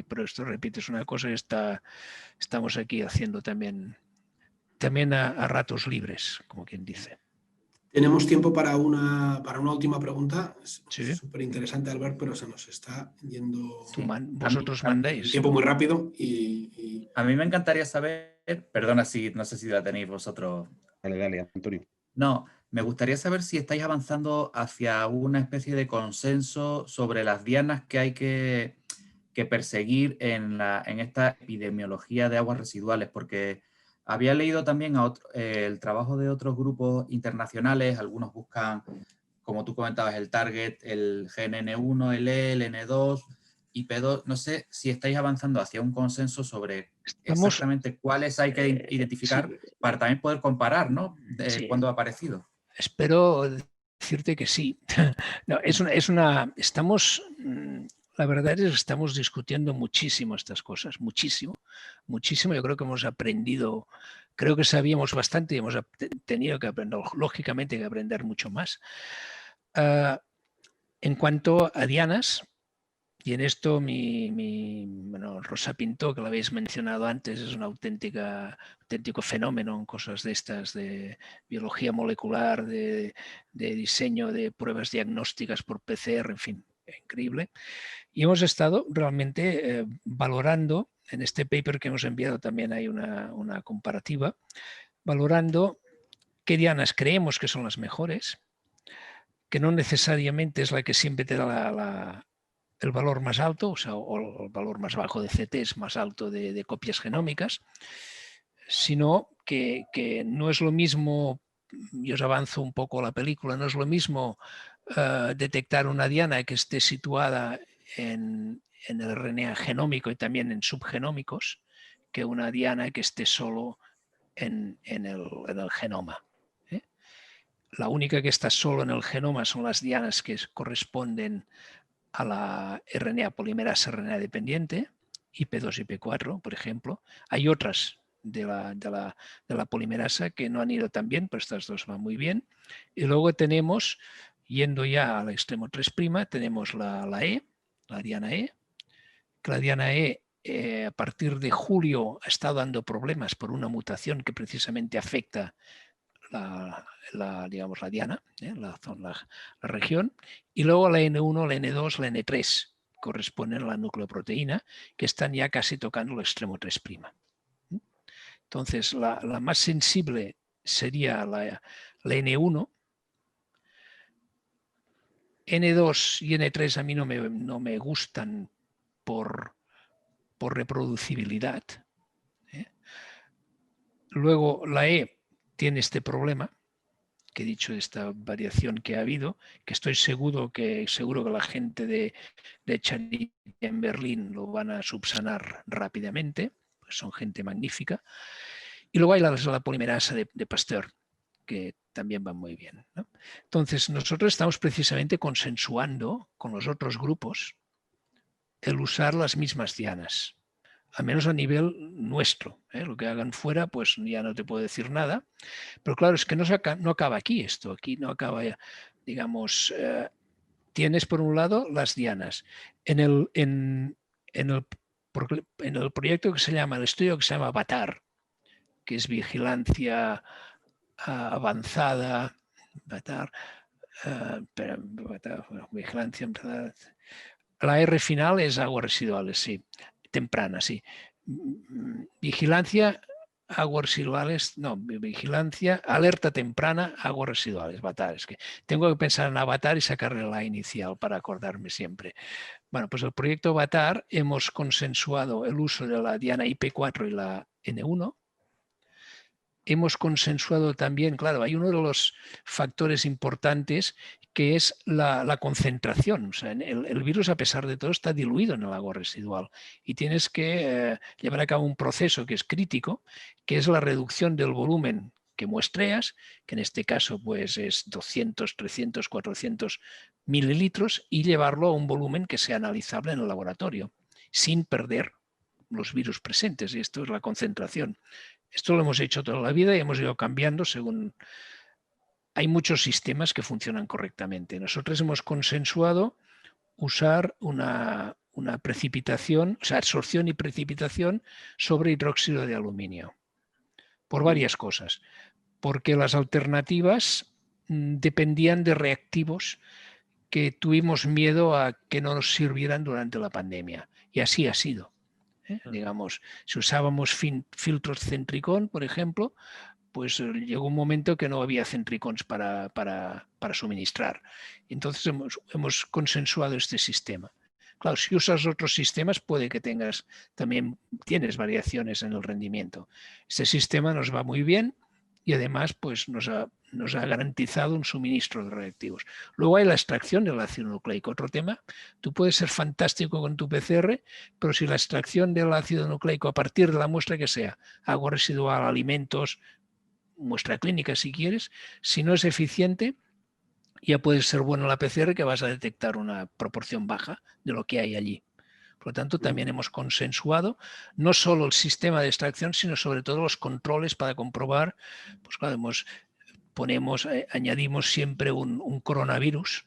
Pero esto, repito, es una cosa que estamos aquí haciendo también a ratos libres, como quien dice. Tenemos tiempo para una última pregunta. Es súper interesante, Albert, pero se nos está yendo... Vosotros mandáis. El tiempo muy rápido A mí me encantaría saber, perdona si no sé si la tenéis vosotros. Dale, Antonio. No, me gustaría saber si estáis avanzando hacia una especie de consenso sobre las dianas que hay que perseguir en esta epidemiología de aguas residuales, porque había leído también el trabajo de otros grupos internacionales. Algunos buscan, como tú comentabas, el target, el GNN1, el E, el N2, IP2. No sé si estáis avanzando hacia un consenso sobre exactamente cuáles hay que identificar, sí, para también poder comparar, ¿no? Sí. Cuándo ha aparecido. Espero decirte que sí. No, la verdad es que estamos discutiendo muchísimo estas cosas, muchísimo. Yo creo que hemos aprendido, creo que sabíamos bastante y hemos tenido que aprender, lógicamente, que aprender mucho más. En cuanto a dianas, y en esto Rosa Pintó, que lo habéis mencionado antes, es un auténtico fenómeno en cosas de estas, de biología molecular, de diseño de pruebas diagnósticas por PCR, en fin, increíble. Y hemos estado realmente valorando, en este paper que hemos enviado también hay una comparativa, valorando qué dianas creemos que son las mejores, que no necesariamente es la que siempre te da el valor más alto, o el valor más bajo de CTs más alto de copias genómicas, sino que no es lo mismo, y os avanzo un poco la película, no es lo mismo detectar una diana que esté situada en el RNA genómico y también en subgenómicos, que una diana que esté solo en el genoma. La única que está solo en el genoma son las dianas que corresponden a la RNA polimerasa RNA dependiente, IP2 y IP4, por ejemplo. Hay otras de la polimerasa que no han ido tan bien, pero estas dos van muy bien. Y luego tenemos, yendo ya al extremo 3', tenemos la E, la diana E, que la diana E a partir de julio ha estado dando problemas por una mutación que precisamente afecta la diana, la región, y luego la N1, la N2, la N3 corresponden a la nucleoproteína, que están ya casi tocando el extremo 3'. Entonces, la más sensible sería la N1. N2 y N3 a mí no me gustan por reproducibilidad. Luego la E tiene este problema, que he dicho, esta variación que ha habido, que estoy seguro que la gente de Charité en Berlín lo van a subsanar rápidamente, pues son gente magnífica. Y luego hay la polimerasa de Pasteur, que también va muy bien, ¿no? Entonces, nosotros estamos precisamente consensuando con los otros grupos el usar las mismas dianas, al menos a nivel nuestro. Lo que hagan fuera, pues ya no te puedo decir nada. Pero claro, es que no acaba aquí esto. Aquí no acaba, digamos, tienes por un lado las dianas. En el proyecto que se llama, el estudio que se llama BATAR, que es vigilancia avanzada, BATAR, vigilancia, la R final es aguas residuales, sí, temprana, sí. Vigilancia, aguas residuales, no, vigilancia, alerta temprana, aguas residuales, BATAR. Es que tengo que pensar en Avatar y sacarle la inicial para acordarme siempre. Bueno, pues el proyecto BATAR hemos consensuado el uso de la diana IP4 y la N1. Hemos consensuado también, claro, hay uno de los factores importantes que es la concentración. O sea, el virus, a pesar de todo, está diluido en el agua residual y tienes que llevar a cabo un proceso que es crítico, que es la reducción del volumen que muestreas, que en este caso pues es 200, 300, 400 mililitros, y llevarlo a un volumen que sea analizable en el laboratorio, sin perder los virus presentes. Y esto es la concentración. Esto lo hemos hecho toda la vida y hemos ido cambiando según... Hay muchos sistemas que funcionan correctamente. Nosotros hemos consensuado usar una precipitación, o sea, absorción y precipitación sobre hidróxido de aluminio, por varias cosas. Porque las alternativas dependían de reactivos que tuvimos miedo a que no nos sirvieran durante la pandemia. Y así ha sido. Digamos, si usábamos filtros Centricon, por ejemplo, pues llegó un momento que no había centricons para suministrar. Entonces hemos consensuado este sistema. Claro, si usas otros sistemas puede que tienes variaciones en el rendimiento. Este sistema nos va muy bien y además pues, nos ha garantizado un suministro de reactivos. Luego hay la extracción del ácido nucleico. Otro tema, tú puedes ser fantástico con tu PCR, pero si la extracción del ácido nucleico a partir de la muestra que sea, agua residual, alimentos, muestra clínica si quieres, si no es eficiente, ya puede ser bueno la PCR que vas a detectar una proporción baja de lo que hay allí. Por lo tanto, también hemos consensuado no solo el sistema de extracción, sino sobre todo los controles para comprobar, pues claro, añadimos siempre un coronavirus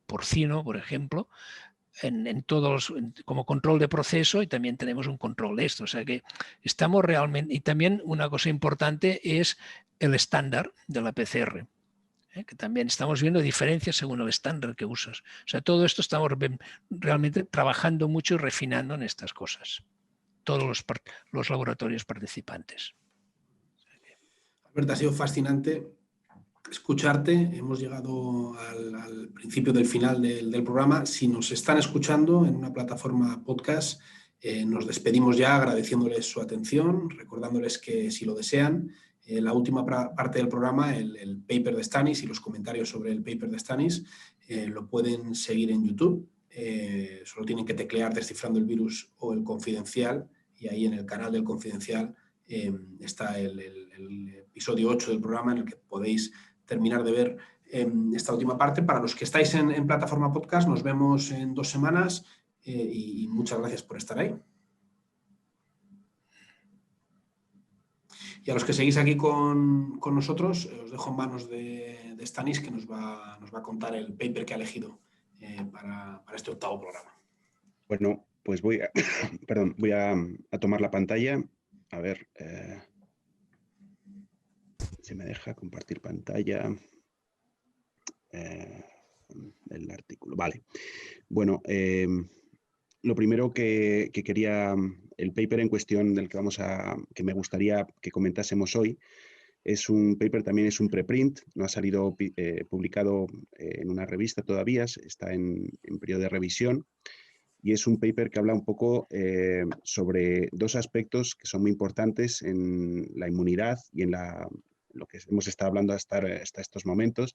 porcino, por ejemplo, en todos como control de proceso, y también tenemos un control de esto. O sea que estamos realmente, y también una cosa importante es el estándar de la PCR. Que también estamos viendo diferencias según el estándar que usas. O sea, todo esto estamos realmente trabajando mucho y refinando en estas cosas. Todos los laboratorios participantes. Albert, ha sido fascinante escucharte. Hemos llegado al principio del final del programa. Si nos están escuchando en una plataforma podcast, nos despedimos ya agradeciéndoles su atención, recordándoles que si lo desean, la última parte del programa, el paper de Stanis y los comentarios sobre el paper de Stanis, lo pueden seguir en YouTube. Solo tienen que teclear Descifrando el Virus o El Confidencial, y ahí en el canal del Confidencial está el episodio 8 del programa, en el que podéis terminar de ver esta última parte. Para los que estáis en plataforma podcast, nos vemos en 2 semanas y muchas gracias por estar ahí. Y a los que seguís aquí con nosotros, os dejo en manos de Stanis, que nos va a contar el paper que ha elegido para este 8º programa. Bueno, pues voy a tomar la pantalla. A ver si me deja compartir pantalla. El artículo. Vale. Bueno, lo primero que quería, el paper en cuestión del que me gustaría que comentásemos hoy, es un paper, también es un preprint, no ha salido publicado en una revista todavía, está en periodo de revisión, y es un paper que habla un poco sobre 2 aspectos que son muy importantes en la inmunidad y en lo que hemos estado hablando hasta estos momentos,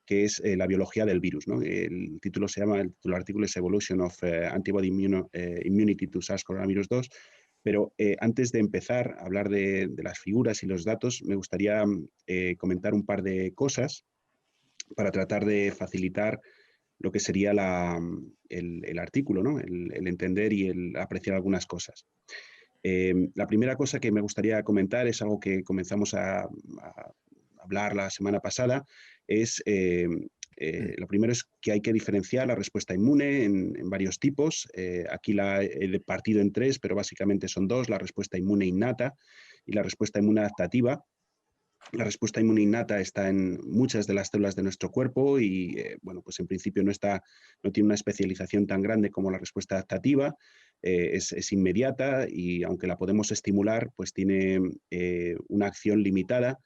que es la biología del virus, ¿no? El título del artículo es Evolution of Antibody Immunity to SARS-CoV-2, pero antes de empezar a hablar de las figuras y los datos, me gustaría comentar un par de cosas para tratar de facilitar lo que sería el artículo, ¿no? El entender y el apreciar algunas cosas. La primera cosa que me gustaría comentar es algo que comenzamos a hablar la semana pasada, lo primero es que hay que diferenciar la respuesta inmune en varios tipos. Aquí la he partido en 3, pero básicamente son 2, la respuesta inmune innata y la respuesta inmune adaptativa. La respuesta inmune innata está en muchas de las células de nuestro cuerpo y, bueno, pues en principio no tiene una especialización tan grande como la respuesta adaptativa, es inmediata y aunque la podemos estimular, pues tiene una acción limitada.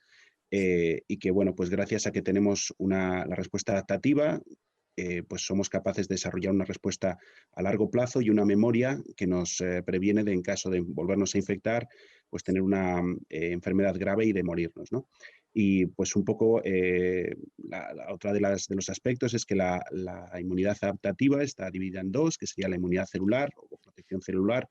Y que, bueno, pues gracias a que tenemos la respuesta adaptativa, pues somos capaces de desarrollar una respuesta a largo plazo y una memoria que nos previene en caso de volvernos a infectar, pues tener una enfermedad grave y de morirnos, ¿no? Y pues un poco otra de los aspectos es que la inmunidad adaptativa está dividida en 2, que sería la inmunidad celular o protección celular,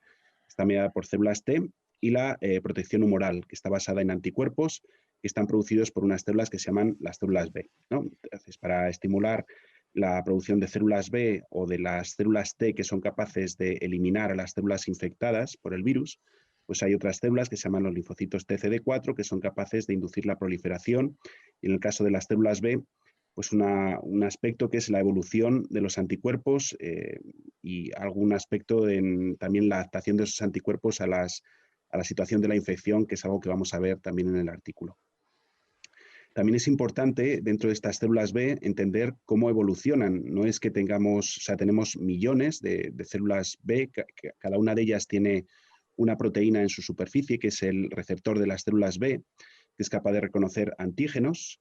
está mediada por células T, y la protección humoral, que está basada en anticuerpos que están producidos por unas células que se llaman las células B, ¿no? Entonces, para estimular la producción de células B o de las células T que son capaces de eliminar a las células infectadas por el virus, pues hay otras células que se llaman los linfocitos TCD4 que son capaces de inducir la proliferación, y en el caso de las células B, pues un aspecto que es la evolución de los anticuerpos y algún aspecto también la adaptación de esos anticuerpos a la situación de la infección, que es algo que vamos a ver también en el artículo. También es importante, dentro de estas células B, entender cómo evolucionan. No es que tenemos millones de células B, cada una de ellas tiene una proteína en su superficie, que es el receptor de las células B, que es capaz de reconocer antígenos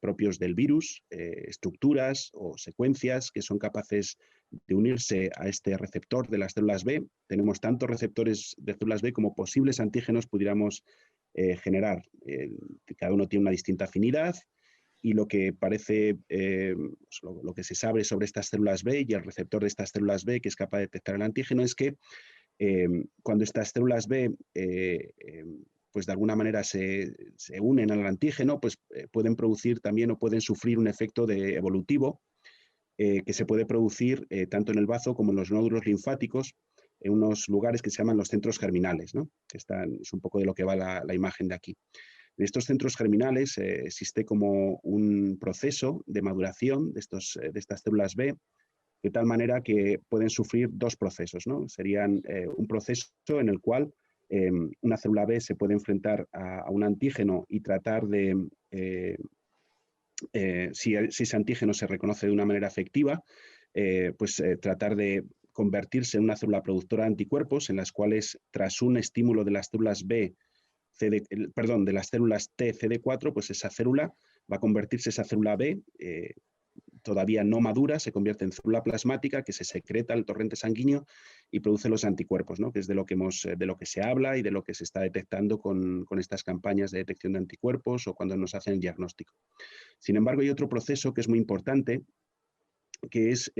propios del virus, estructuras o secuencias que son capaces de unirse a este receptor de las células B. Tenemos tantos receptores de células B como posibles antígenos pudiéramos generar. Cada uno tiene una distinta afinidad, y lo que parece, lo que se sabe sobre estas células B y el receptor de estas células B que es capaz de detectar el antígeno es que cuando estas células B pues de alguna manera se unen al antígeno, pues pueden producir también o pueden sufrir un efecto evolutivo que se puede producir tanto en el bazo como en los nódulos linfáticos, en unos lugares que se llaman los centros germinales, ¿no? Es un poco de lo que va la imagen de aquí. En estos centros germinales existe como un proceso de maduración de estas células B, de tal manera que pueden sufrir dos procesos, ¿no? Serían un proceso en el cual una célula B se puede enfrentar a un antígeno y tratar de, si ese antígeno se reconoce de una manera efectiva, tratar de convertirse en una célula productora de anticuerpos en las cuales, tras un estímulo de las células B, de las células T CD4, pues esa célula va a convertirse, esa célula B, todavía no madura, se convierte en célula plasmática que se secreta al torrente sanguíneo y produce los anticuerpos, ¿no? Que es de lo que se habla y de lo que se está detectando con estas campañas de detección de anticuerpos o cuando nos hacen el diagnóstico. Sin embargo, hay otro proceso que es muy importante, que es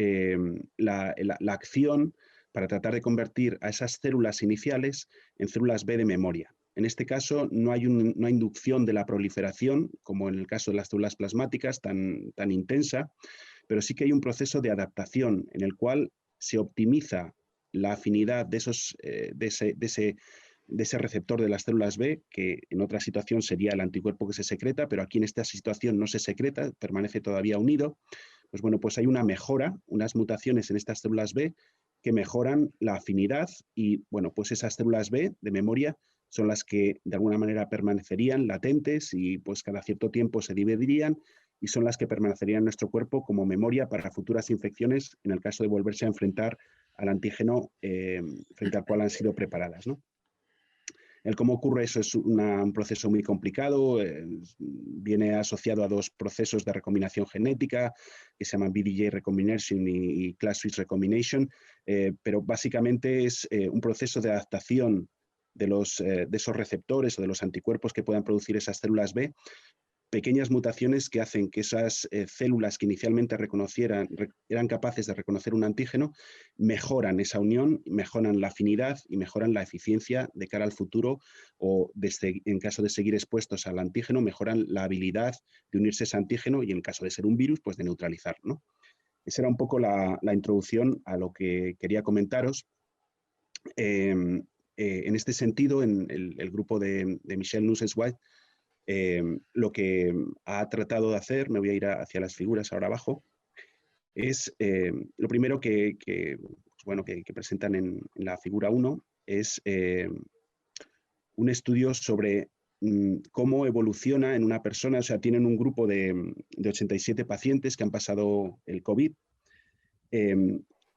la acción para tratar de convertir a esas células iniciales en células B de memoria. En este caso, no hay inducción de la proliferación, como en el caso de las células plasmáticas, tan intensa, pero sí que hay un proceso de adaptación en el cual se optimiza la afinidad de ese receptor de las células B, que en otra situación sería el anticuerpo que se secreta, pero aquí en esta situación no se secreta, permanece todavía unido. Pues bueno, pues hay una mejora, unas mutaciones en estas células B que mejoran la afinidad y, bueno, pues esas células B de memoria son las que de alguna manera permanecerían latentes y pues cada cierto tiempo se dividirían y son las que permanecerían en nuestro cuerpo como memoria para futuras infecciones en el caso de volverse a enfrentar al antígeno frente al cual han sido preparadas, ¿no? El cómo ocurre eso es un proceso muy complicado, viene asociado a dos procesos de recombinación genética que se llaman BDJ recombination y class switch recombination, pero básicamente es un proceso de adaptación de esos receptores o de los anticuerpos que puedan producir esas células B, pequeñas mutaciones que hacen que esas células que inicialmente eran capaces de reconocer un antígeno, mejoran esa unión, mejoran la afinidad y mejoran la eficiencia de cara al futuro o en caso de seguir expuestos al antígeno, mejoran la habilidad de unirse a ese antígeno y en caso de ser un virus, pues de neutralizar, ¿no? Esa era un poco la introducción a lo que quería comentaros. En este sentido, en el grupo de Michelle Nussens-White, lo que ha tratado de hacer, me voy a ir hacia las figuras ahora abajo, es lo primero que presentan en la figura 1 es un estudio sobre cómo evoluciona en una persona, o sea, tienen un grupo de 87 pacientes que han pasado el COVID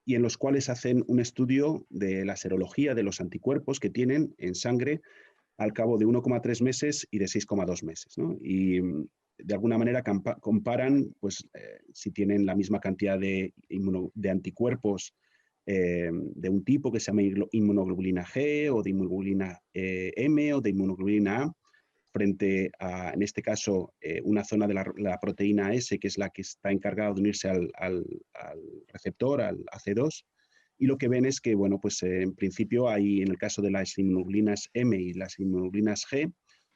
y en los cuales hacen un estudio de la serología de los anticuerpos que tienen en sangre al cabo de 1,3 meses y de 6,2 meses, ¿no? Y de alguna manera comparan pues, si tienen la misma cantidad de anticuerpos de un tipo que se llama inmunoglobulina G o de inmunoglobulina M o de inmunoglobulina A, frente a, en este caso, una zona de la proteína S, que es la que está encargada de unirse al receptor, al AC2, y lo que ven es que, bueno, pues en principio hay, en el caso de las inmunoglobulinas M y las inmunoglobulinas G,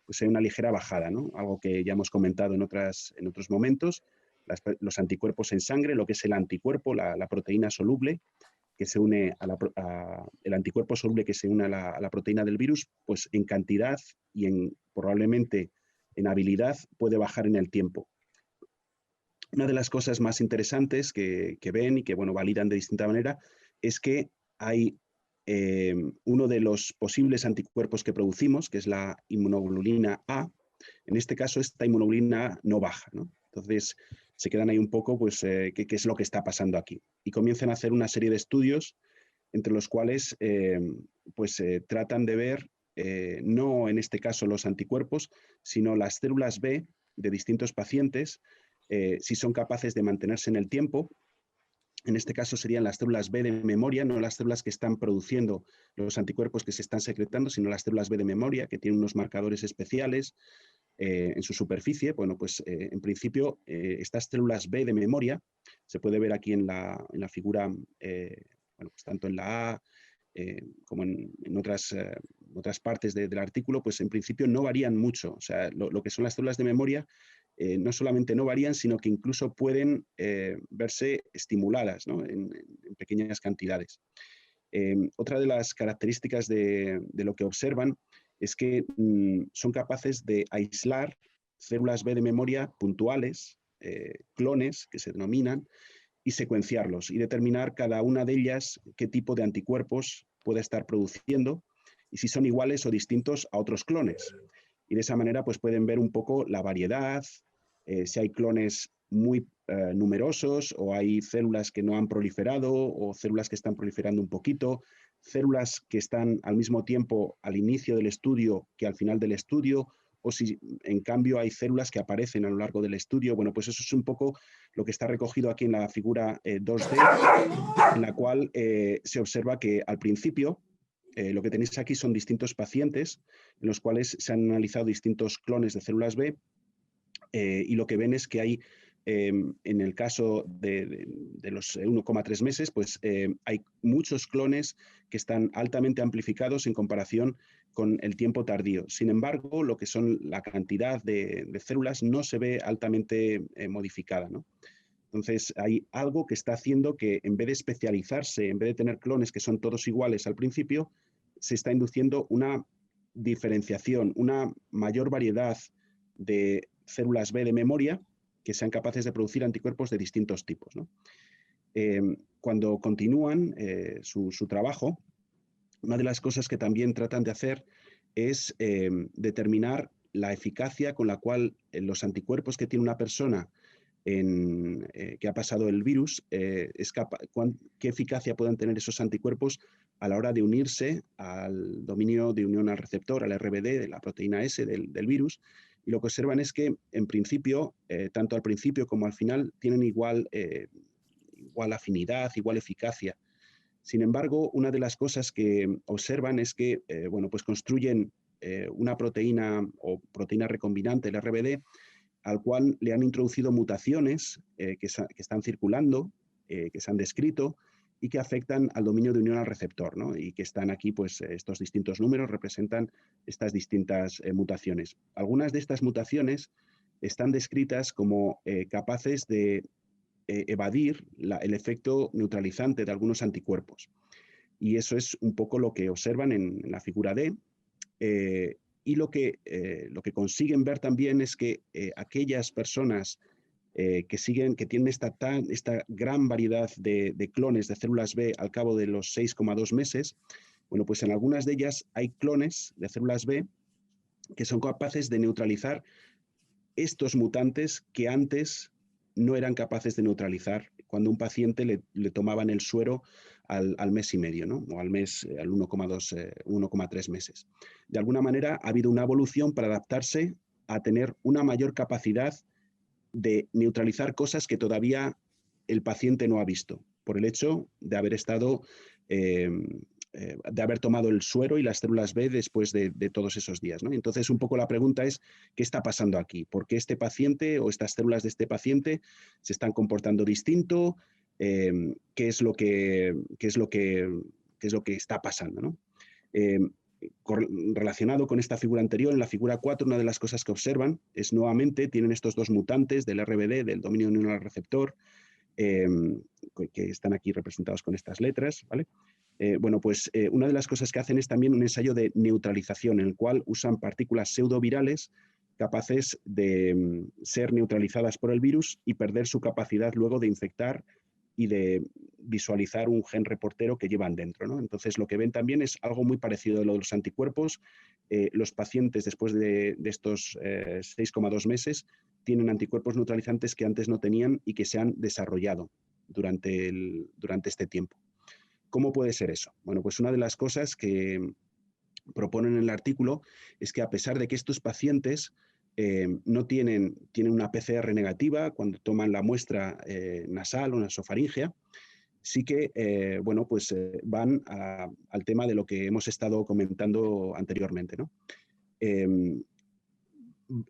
pues hay una ligera bajada, ¿no? Algo que ya hemos comentado en otros momentos, los anticuerpos en sangre, lo que es el anticuerpo, la proteína soluble, que se une el anticuerpo soluble que se une a la proteína del virus, pues en cantidad y probablemente en habilidad puede bajar en el tiempo. Una de las cosas más interesantes que ven y que, bueno, validan de distinta manera es que hay uno de los posibles anticuerpos que producimos, que es la inmunoglobulina A. En este caso, esta inmunoglobulina A no baja, ¿no? Entonces, se quedan ahí un poco, pues, ¿qué es lo que está pasando aquí? Y comienzan a hacer una serie de estudios entre los cuales tratan de ver no en este caso los anticuerpos, sino las células B de distintos pacientes, si son capaces de mantenerse en el tiempo. En este caso serían las células B de memoria, no las células que están produciendo los anticuerpos que se están secretando, sino las células B de memoria, que tienen unos marcadores especiales en su superficie. Bueno, pues en principio estas células B de memoria, se puede ver aquí en la figura, bueno, pues tanto en la A como en otras partes del artículo, pues en principio no varían mucho. O sea, lo que son las células de memoria no solamente no varían, sino que incluso pueden verse estimuladas, ¿no? en pequeñas cantidades. Otra de las características de lo que observan es que son capaces de aislar células B de memoria puntuales, clones que se denominan, y secuenciarlos y determinar cada una de ellas qué tipo de anticuerpos puede estar produciendo y si son iguales o distintos a otros clones. Y de esa manera pues pueden ver un poco la variedad, si hay clones muy numerosos o hay células que no han proliferado o células que están proliferando un poquito, células que están al mismo tiempo al inicio del estudio que al final del estudio, o si en cambio hay células que aparecen a lo largo del estudio. Bueno, pues eso es un poco lo que está recogido aquí en la figura 2D, en la cual se observa que al principio lo que tenéis aquí son distintos pacientes en los cuales se han analizado distintos clones de células B y lo que ven es que hay, en el caso de los 1,3 meses, pues hay muchos clones que están altamente amplificados en comparación con el tiempo tardío. Sin embargo, lo que son la cantidad de células no se ve altamente modificada, ¿no? Entonces, hay algo que está haciendo que en vez de especializarse, en vez de tener clones que son todos iguales al principio, se está induciendo una diferenciación, una mayor variedad de células B de memoria que sean capaces de producir anticuerpos de distintos tipos, ¿no? Cuando continúan su trabajo, una de las cosas que también tratan de hacer es determinar la eficacia con la cual los anticuerpos que tiene una persona que ha pasado el virus, qué eficacia pueden tener esos anticuerpos a la hora de unirse al dominio de unión al receptor, al RBD, de la proteína S del virus. Y lo que observan es que, en principio, tanto al principio como al final, tienen igual afinidad, igual eficacia. Sin embargo, una de las cosas que observan es que bueno, pues construyen una proteína o proteína recombinante, el RBD, al cual le han introducido mutaciones que están circulando, que se han descrito y que afectan al dominio de unión al receptor, ¿no? Y que están aquí, pues estos distintos números representan estas distintas mutaciones. Algunas de estas mutaciones están descritas como capaces de evadir el efecto neutralizante de algunos anticuerpos. Y eso es un poco lo que observan en la figura D. Y lo que consiguen ver también es que aquellas personas que tienen esta gran variedad de clones de células B al cabo de los 6,2 meses, bueno, pues en algunas de ellas hay clones de células B que son capaces de neutralizar estos mutantes que antes no eran capaces de neutralizar cuando un paciente le tomaban el suero al mes y medio, ¿no? O al 1,3 meses. De alguna manera ha habido una evolución para adaptarse a tener una mayor capacidad de neutralizar cosas que todavía el paciente no ha visto, por el hecho de haber estado, de haber tomado el suero y las células B después de todos esos días, ¿no? Entonces, un poco la pregunta es, ¿qué está pasando aquí? ¿Por qué este paciente o estas células de este paciente se están comportando distinto? ¿Qué es lo que está pasando, ¿no? Relacionado con esta figura anterior, en la figura 4, una de las cosas que observan es nuevamente, tienen estos dos mutantes del RBD, del dominio de unión al receptor, que están aquí representados con estas letras, ¿vale? Bueno, pues una de las cosas que hacen es también un ensayo de neutralización, en el cual usan partículas pseudovirales capaces de ser neutralizadas por el virus y perder su capacidad luego de infectar y de visualizar un gen reportero que llevan dentro, ¿no? Entonces, lo que ven también es algo muy parecido a lo de los anticuerpos. Los pacientes, después de estos 6,2 meses, tienen anticuerpos neutralizantes que antes no tenían y que se han desarrollado durante este tiempo. ¿Cómo puede ser eso? Bueno, pues una de las cosas que proponen en el artículo es que a pesar de que estos pacientes no tienen una PCR negativa cuando toman la muestra nasal o nasofaringea, sí que bueno, pues, van al tema de lo que hemos estado comentando anteriormente, ¿no?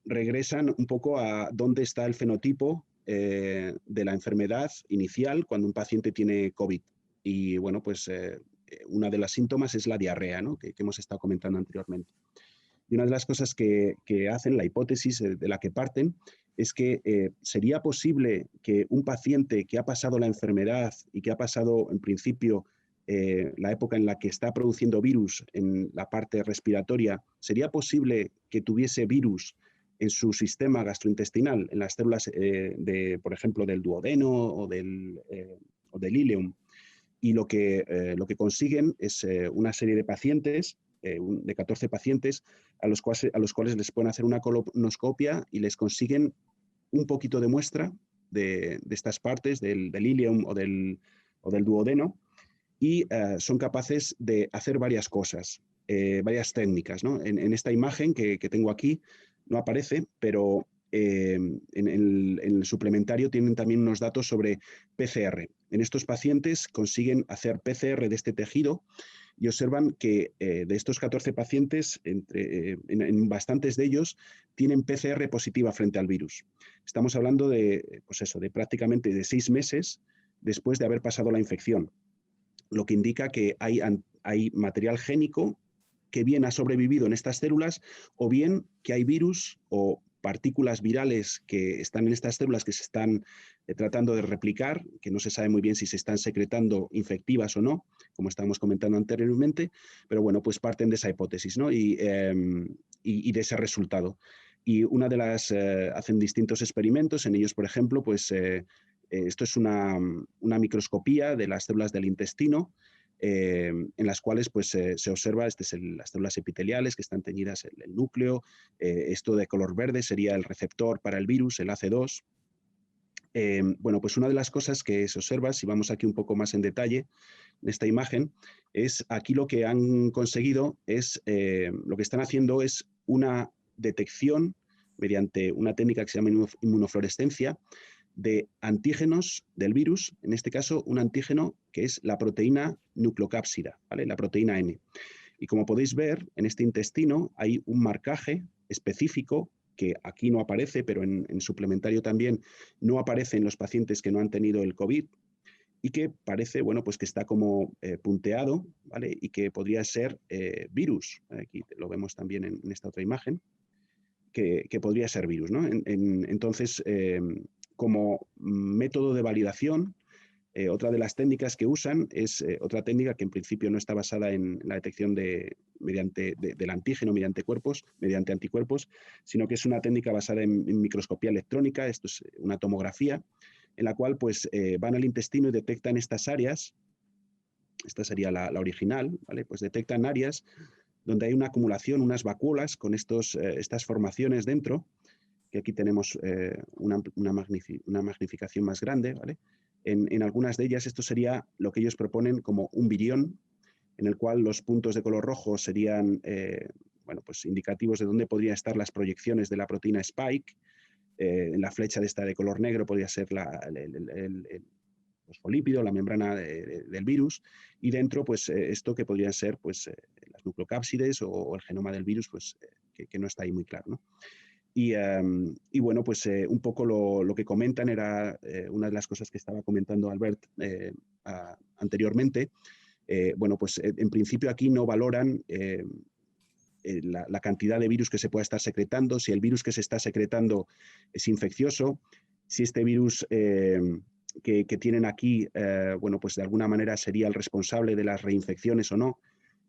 Regresan un poco a dónde está el fenotipo de la enfermedad inicial cuando un paciente tiene COVID. Y bueno, pues una de las síntomas es la diarrea, ¿no? que hemos estado comentando anteriormente. Y una de las cosas que hacen, la hipótesis de la que parten, es que sería posible que un paciente que ha pasado la enfermedad y que ha pasado, en principio, la época en la que está produciendo virus en la parte respiratoria, ¿sería posible que tuviese virus en su sistema gastrointestinal, en las células, por ejemplo, del duodeno o del ileum? Y lo que consiguen es una serie de pacientes, de 14 pacientes, a los cuales les pueden hacer una colonoscopia y les consiguen un poquito de muestra de estas partes, del ileum o del duodeno, y son capaces de hacer varias cosas, varias técnicas, ¿no? En esta imagen que tengo aquí no aparece, pero en el suplementario tienen también unos datos sobre PCR. En estos pacientes consiguen hacer PCR de este tejido y observan que de estos 14 pacientes, en bastantes de ellos, tienen PCR positiva frente al virus. Estamos hablando de, pues eso, de prácticamente de 6 meses después de haber pasado la infección, lo que indica que hay material génico que bien ha sobrevivido en estas células, o bien que hay virus o partículas virales que están en estas células que se están tratando de replicar, que no se sabe muy bien si se están secretando infectivas o no, como estábamos comentando anteriormente, pero bueno, pues parten de esa hipótesis, ¿no? y de ese resultado. Y una de las, hacen distintos experimentos, en ellos, por ejemplo, pues esto es una microscopía de las células del intestino, en las cuales pues, se observa, las células epiteliales que están teñidas el núcleo, esto de color verde sería el receptor para el virus, el AC2. Bueno, pues una de las cosas que se observa, si vamos aquí un poco más en detalle, en esta imagen, es aquí lo que han conseguido es, lo que están haciendo es una detección mediante una técnica que se llama inmunofluorescencia, de antígenos del virus, en este caso un antígeno que es la proteína nucleocápsida, ¿vale? La proteína N. Y como podéis ver, en este intestino hay un marcaje específico que aquí no aparece, pero en suplementario también no aparece en los pacientes que no han tenido el COVID y que parece, bueno, pues que está como punteado, ¿vale? Y que podría ser virus. Aquí lo vemos también en esta otra imagen, que podría ser virus, ¿no? Entonces, como método de validación, otra de las técnicas que usan es otra técnica que en principio no está basada en la detección del antígeno mediante anticuerpos, sino que es una técnica basada en microscopía electrónica. Esto es una tomografía, en la cual pues, van al intestino y detectan estas áreas. Esta sería la original, ¿vale? Pues detectan áreas donde hay una acumulación, unas vacuolas con estas formaciones dentro, que aquí tenemos una magnificación más grande, ¿vale? En algunas de ellas esto sería lo que ellos proponen como un virión, en el cual los puntos de color rojo serían bueno, pues indicativos de dónde podrían estar las proyecciones de la proteína Spike. En la flecha de color negro podría ser el fosfolípido, la membrana del virus, y dentro, pues esto que podrían ser pues, las nucleocápsides o el genoma del virus, pues que no está ahí muy claro, ¿no? Y bueno, pues un poco lo que comentan era una de las cosas que estaba comentando Albert anteriormente. Bueno, pues en principio aquí no valoran la cantidad de virus que se pueda estar secretando, si el virus que se está secretando es infeccioso, si este virus que tienen aquí, bueno, pues de alguna manera sería el responsable de las reinfecciones o no.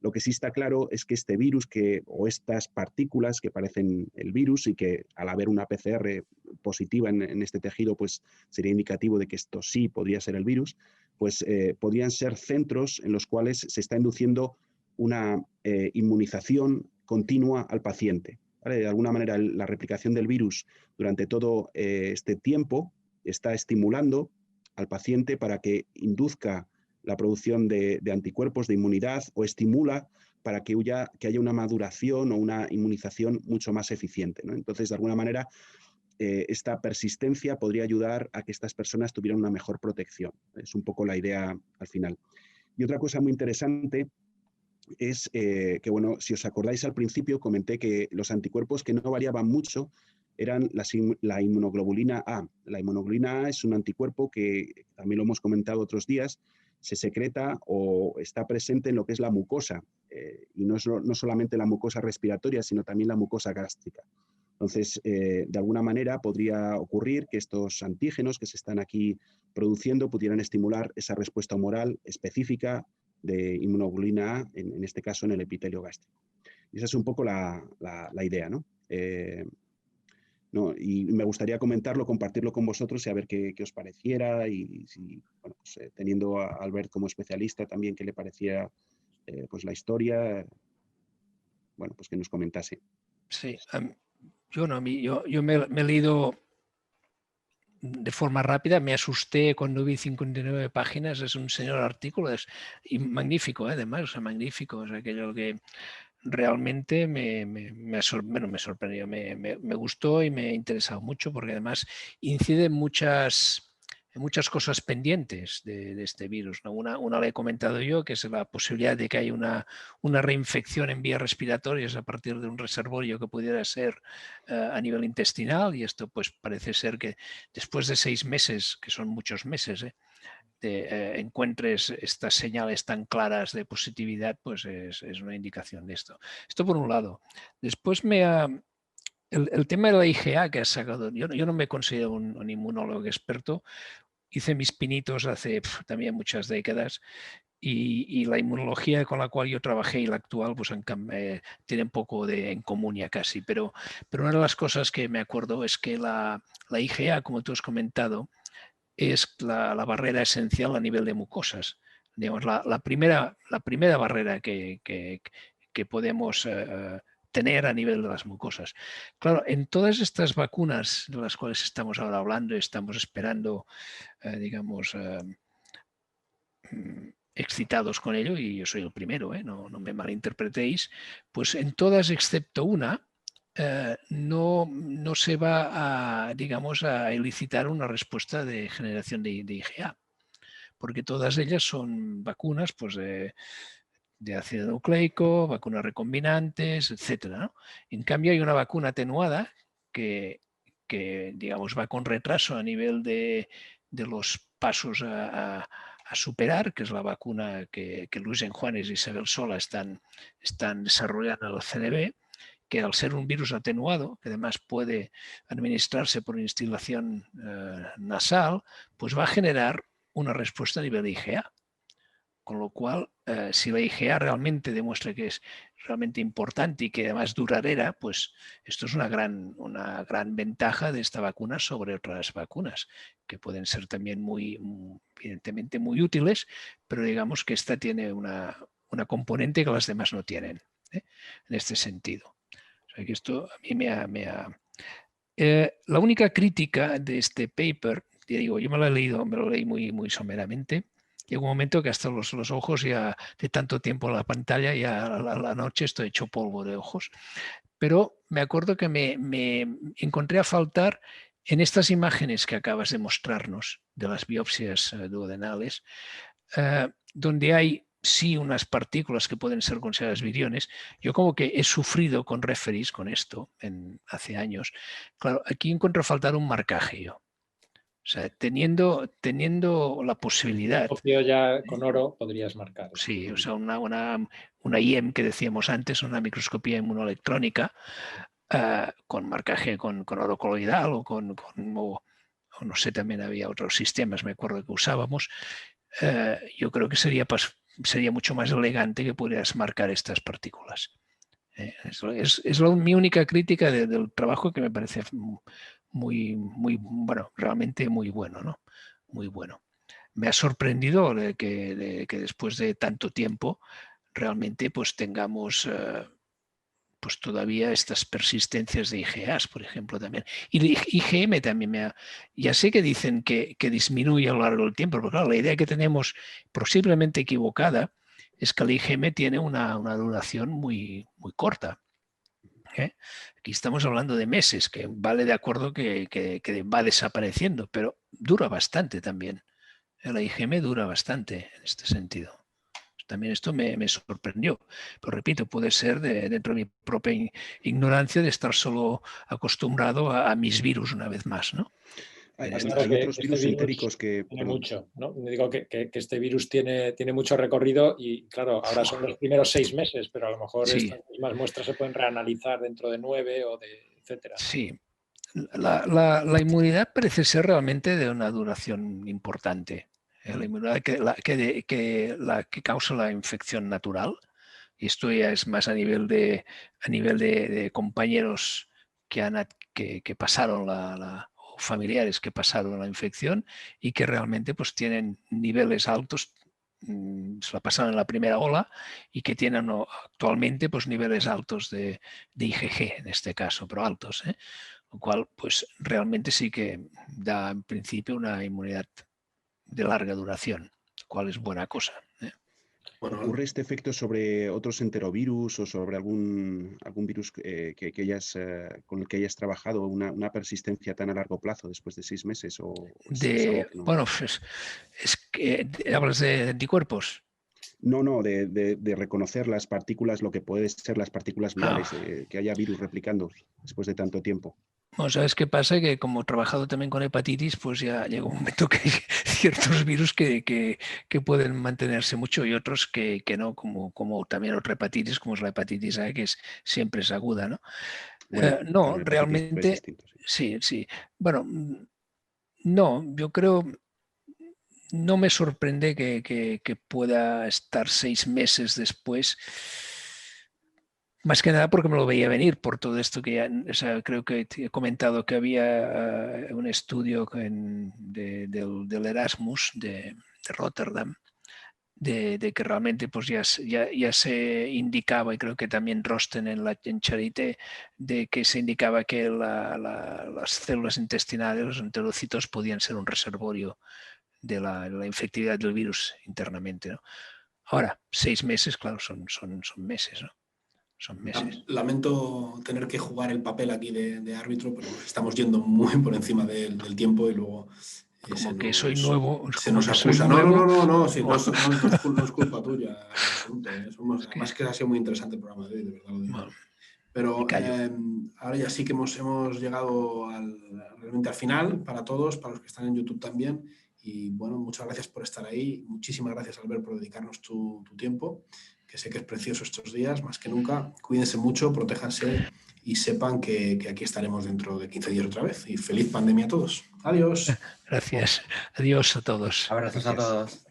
Lo que sí está claro es que este virus o estas partículas que parecen el virus y que al haber una PCR positiva en este tejido, pues sería indicativo de que esto sí podría ser el virus, pues podrían ser centros en los cuales se está induciendo una inmunización continua al paciente, ¿vale? De alguna manera la replicación del virus durante todo este tiempo está estimulando al paciente para que induzca la producción de anticuerpos, de inmunidad, o estimula para que haya una maduración o una inmunización mucho más eficiente, ¿no? Entonces, de alguna manera, esta persistencia podría ayudar a que estas personas tuvieran una mejor protección. Es un poco la idea al final. Y otra cosa muy interesante es que, bueno, si os acordáis al principio comenté que los anticuerpos que no variaban mucho eran la inmunoglobulina A. La inmunoglobulina A es un anticuerpo que, también lo hemos comentado otros días, se secreta o está presente en lo que es la mucosa, y no solamente la mucosa respiratoria, sino también la mucosa gástrica. Entonces, de alguna manera podría ocurrir que estos antígenos que se están aquí produciendo pudieran estimular esa respuesta humoral específica de inmunoglobulina A, en este caso en el epitelio gástrico. Y esa es un poco la idea, ¿no? Y me gustaría comentarlo, compartirlo con vosotros y a ver qué os pareciera, y si, bueno, pues, teniendo a Albert como especialista también, qué le parecía pues la historia, bueno, pues que nos comentase. Sí, yo me he leído de forma rápida, me asusté cuando vi 59 páginas, es un señor artículo, y magnífico, además, o sea, magnífico, es aquello que realmente me sorprendió, me gustó y me ha interesado mucho, porque además incide en muchas cosas pendientes de este virus, ¿no? Una la he comentado yo, que es la posibilidad de que haya una reinfección en vías respiratorias a partir de un reservorio que pudiera ser a nivel intestinal, y esto pues parece ser que después de 6 meses, que son muchos meses, encuentres estas señales tan claras de positividad, pues es una indicación de esto. Esto por un lado. Después el tema de la IgA que has sacado, yo no me considero un inmunólogo experto, hice mis pinitos hace también muchas décadas, y la inmunología con la cual yo trabajé y la actual pues tienen poco en común ya casi, pero una de las cosas que me acuerdo es que la IgA, como tú has comentado, es la barrera esencial a nivel de mucosas. Digamos, la primera barrera que podemos tener a nivel de las mucosas. Claro, en todas estas vacunas de las cuales estamos ahora hablando y estamos esperando, digamos, excitados con ello, y yo soy el primero, no me malinterpretéis, pues en todas excepto una, no se va a, digamos, a elicitar una respuesta de generación de IgA, porque todas ellas son vacunas pues, de ácido nucleico, vacunas recombinantes, etcétera, ¿no? En cambio, hay una vacuna atenuada que digamos, va con retraso a nivel de los pasos a superar, que es la vacuna que Luis Enjuanes y Isabel Sola están desarrollando en el CNV, que al ser un virus atenuado, que además puede administrarse por instilación nasal, pues va a generar una respuesta a nivel de IgA. Con lo cual, si la IgA realmente demuestra que es realmente importante y que además duradera, pues esto es una gran ventaja de esta vacuna sobre otras vacunas, que pueden ser también evidentemente muy útiles, pero digamos que esta tiene una componente que las demás no tienen, en este sentido. O sea que esto a mí la única crítica de este paper, te digo, yo me lo leí muy someramente. Llega un momento que hasta los ojos, ya de tanto tiempo en la pantalla, ya a la noche estoy hecho polvo de ojos. Pero me acuerdo que me encontré a faltar en estas imágenes que acabas de mostrarnos de las biopsias duodenales, donde hay sí unas partículas que pueden ser consideradas viriones. Yo como que he sufrido con referees con esto hace años. Claro, aquí encuentro faltar un marcaje yo. O sea, teniendo la posibilidad. Ya con oro podrías marcar. Sí, o sea, una IEM que decíamos antes, una microscopía inmunoelectrónica, con marcaje con oro coloidal o no sé, también había otros sistemas, me acuerdo que usábamos. Yo creo que sería mucho más elegante que pudieras marcar estas partículas. Es mi única crítica del trabajo, que me parece muy bueno, realmente muy bueno, ¿no? Muy bueno. Me ha sorprendido que después de tanto tiempo realmente pues tengamos pues todavía estas persistencias de IgAs, por ejemplo, también. Y el IgM también ya sé que dicen que disminuye a lo largo del tiempo, pero claro, la idea que tenemos, posiblemente equivocada, es que el IgM tiene una duración muy, muy corta. Aquí estamos hablando de meses, que vale de acuerdo que va desapareciendo, pero dura bastante también. El IgM dura bastante en este sentido. También esto me sorprendió, pero repito, puede ser dentro de mi propia ignorancia de estar solo acostumbrado a mis virus una vez más, ¿no? Hay Claro otros que virus este entéricos que... tiene mucho, ¿no? Digo que este virus tiene mucho recorrido y claro, ahora son los primeros 6 meses, pero a lo mejor Sí. estas mismas muestras se pueden reanalizar dentro de 9 o de etcétera. Sí. La inmunidad parece ser realmente de una duración importante. La inmunidad que causa la infección natural, y esto ya es más a nivel de compañeros que pasaron o familiares que pasaron la infección y que realmente pues tienen niveles altos, se la pasaron en la primera ola y que tienen actualmente pues niveles altos de IgG en este caso, pero altos, lo cual pues realmente sí que da en principio una inmunidad de larga duración, lo cual es buena cosa. Bueno, ¿Ocurre este efecto sobre otros enterovirus o sobre algún virus con el que hayas trabajado, una persistencia tan a largo plazo después de 6 meses? ¿O es algo que no? Bueno, pues es que hablas de anticuerpos. No, de reconocer las partículas, lo que pueden ser las partículas virales, que haya virus replicando después de tanto tiempo. Bueno, ¿sabes qué pasa? Que como he trabajado también con hepatitis, pues ya llega un momento que hay ciertos virus que pueden mantenerse mucho y otros que no, como también otra hepatitis, como es la hepatitis A, que siempre es aguda, ¿no? Bueno, No, claro, realmente, es distinto, sí. Bueno, no, yo creo, no me sorprende que pueda estar 6 meses después. Más que nada porque me lo veía venir por todo esto que ya, o sea, creo que te he comentado que había un estudio del Erasmus de Rotterdam, de que realmente pues ya se indicaba, y creo que también Rosten en Charité, de que se indicaba que las células intestinales, los enterocitos, podían ser un reservorio de la infectividad del virus internamente, ¿no? Ahora, 6 meses, claro, son meses, ¿no? Son meses. Lamento tener que jugar el papel aquí de árbitro, pero nos estamos yendo muy por encima del tiempo y luego como que soy nuevo. Se nos acusa. No, sí, no es culpa tuya en absoluto. Además que ha sido muy interesante el programa de hoy, de verdad lo digo. Bueno, pero ahora ya sí que hemos llegado realmente al final para todos, para los que están en YouTube también. Y bueno, muchas gracias por estar ahí. Muchísimas gracias, Albert, por dedicarnos tu tiempo, que sé que es precioso estos días, más que nunca. Cuídense mucho, protéjanse y sepan que aquí estaremos dentro de 15 días otra vez. Y feliz pandemia a todos. Adiós. Gracias. Adiós a todos. Abrazos a todos.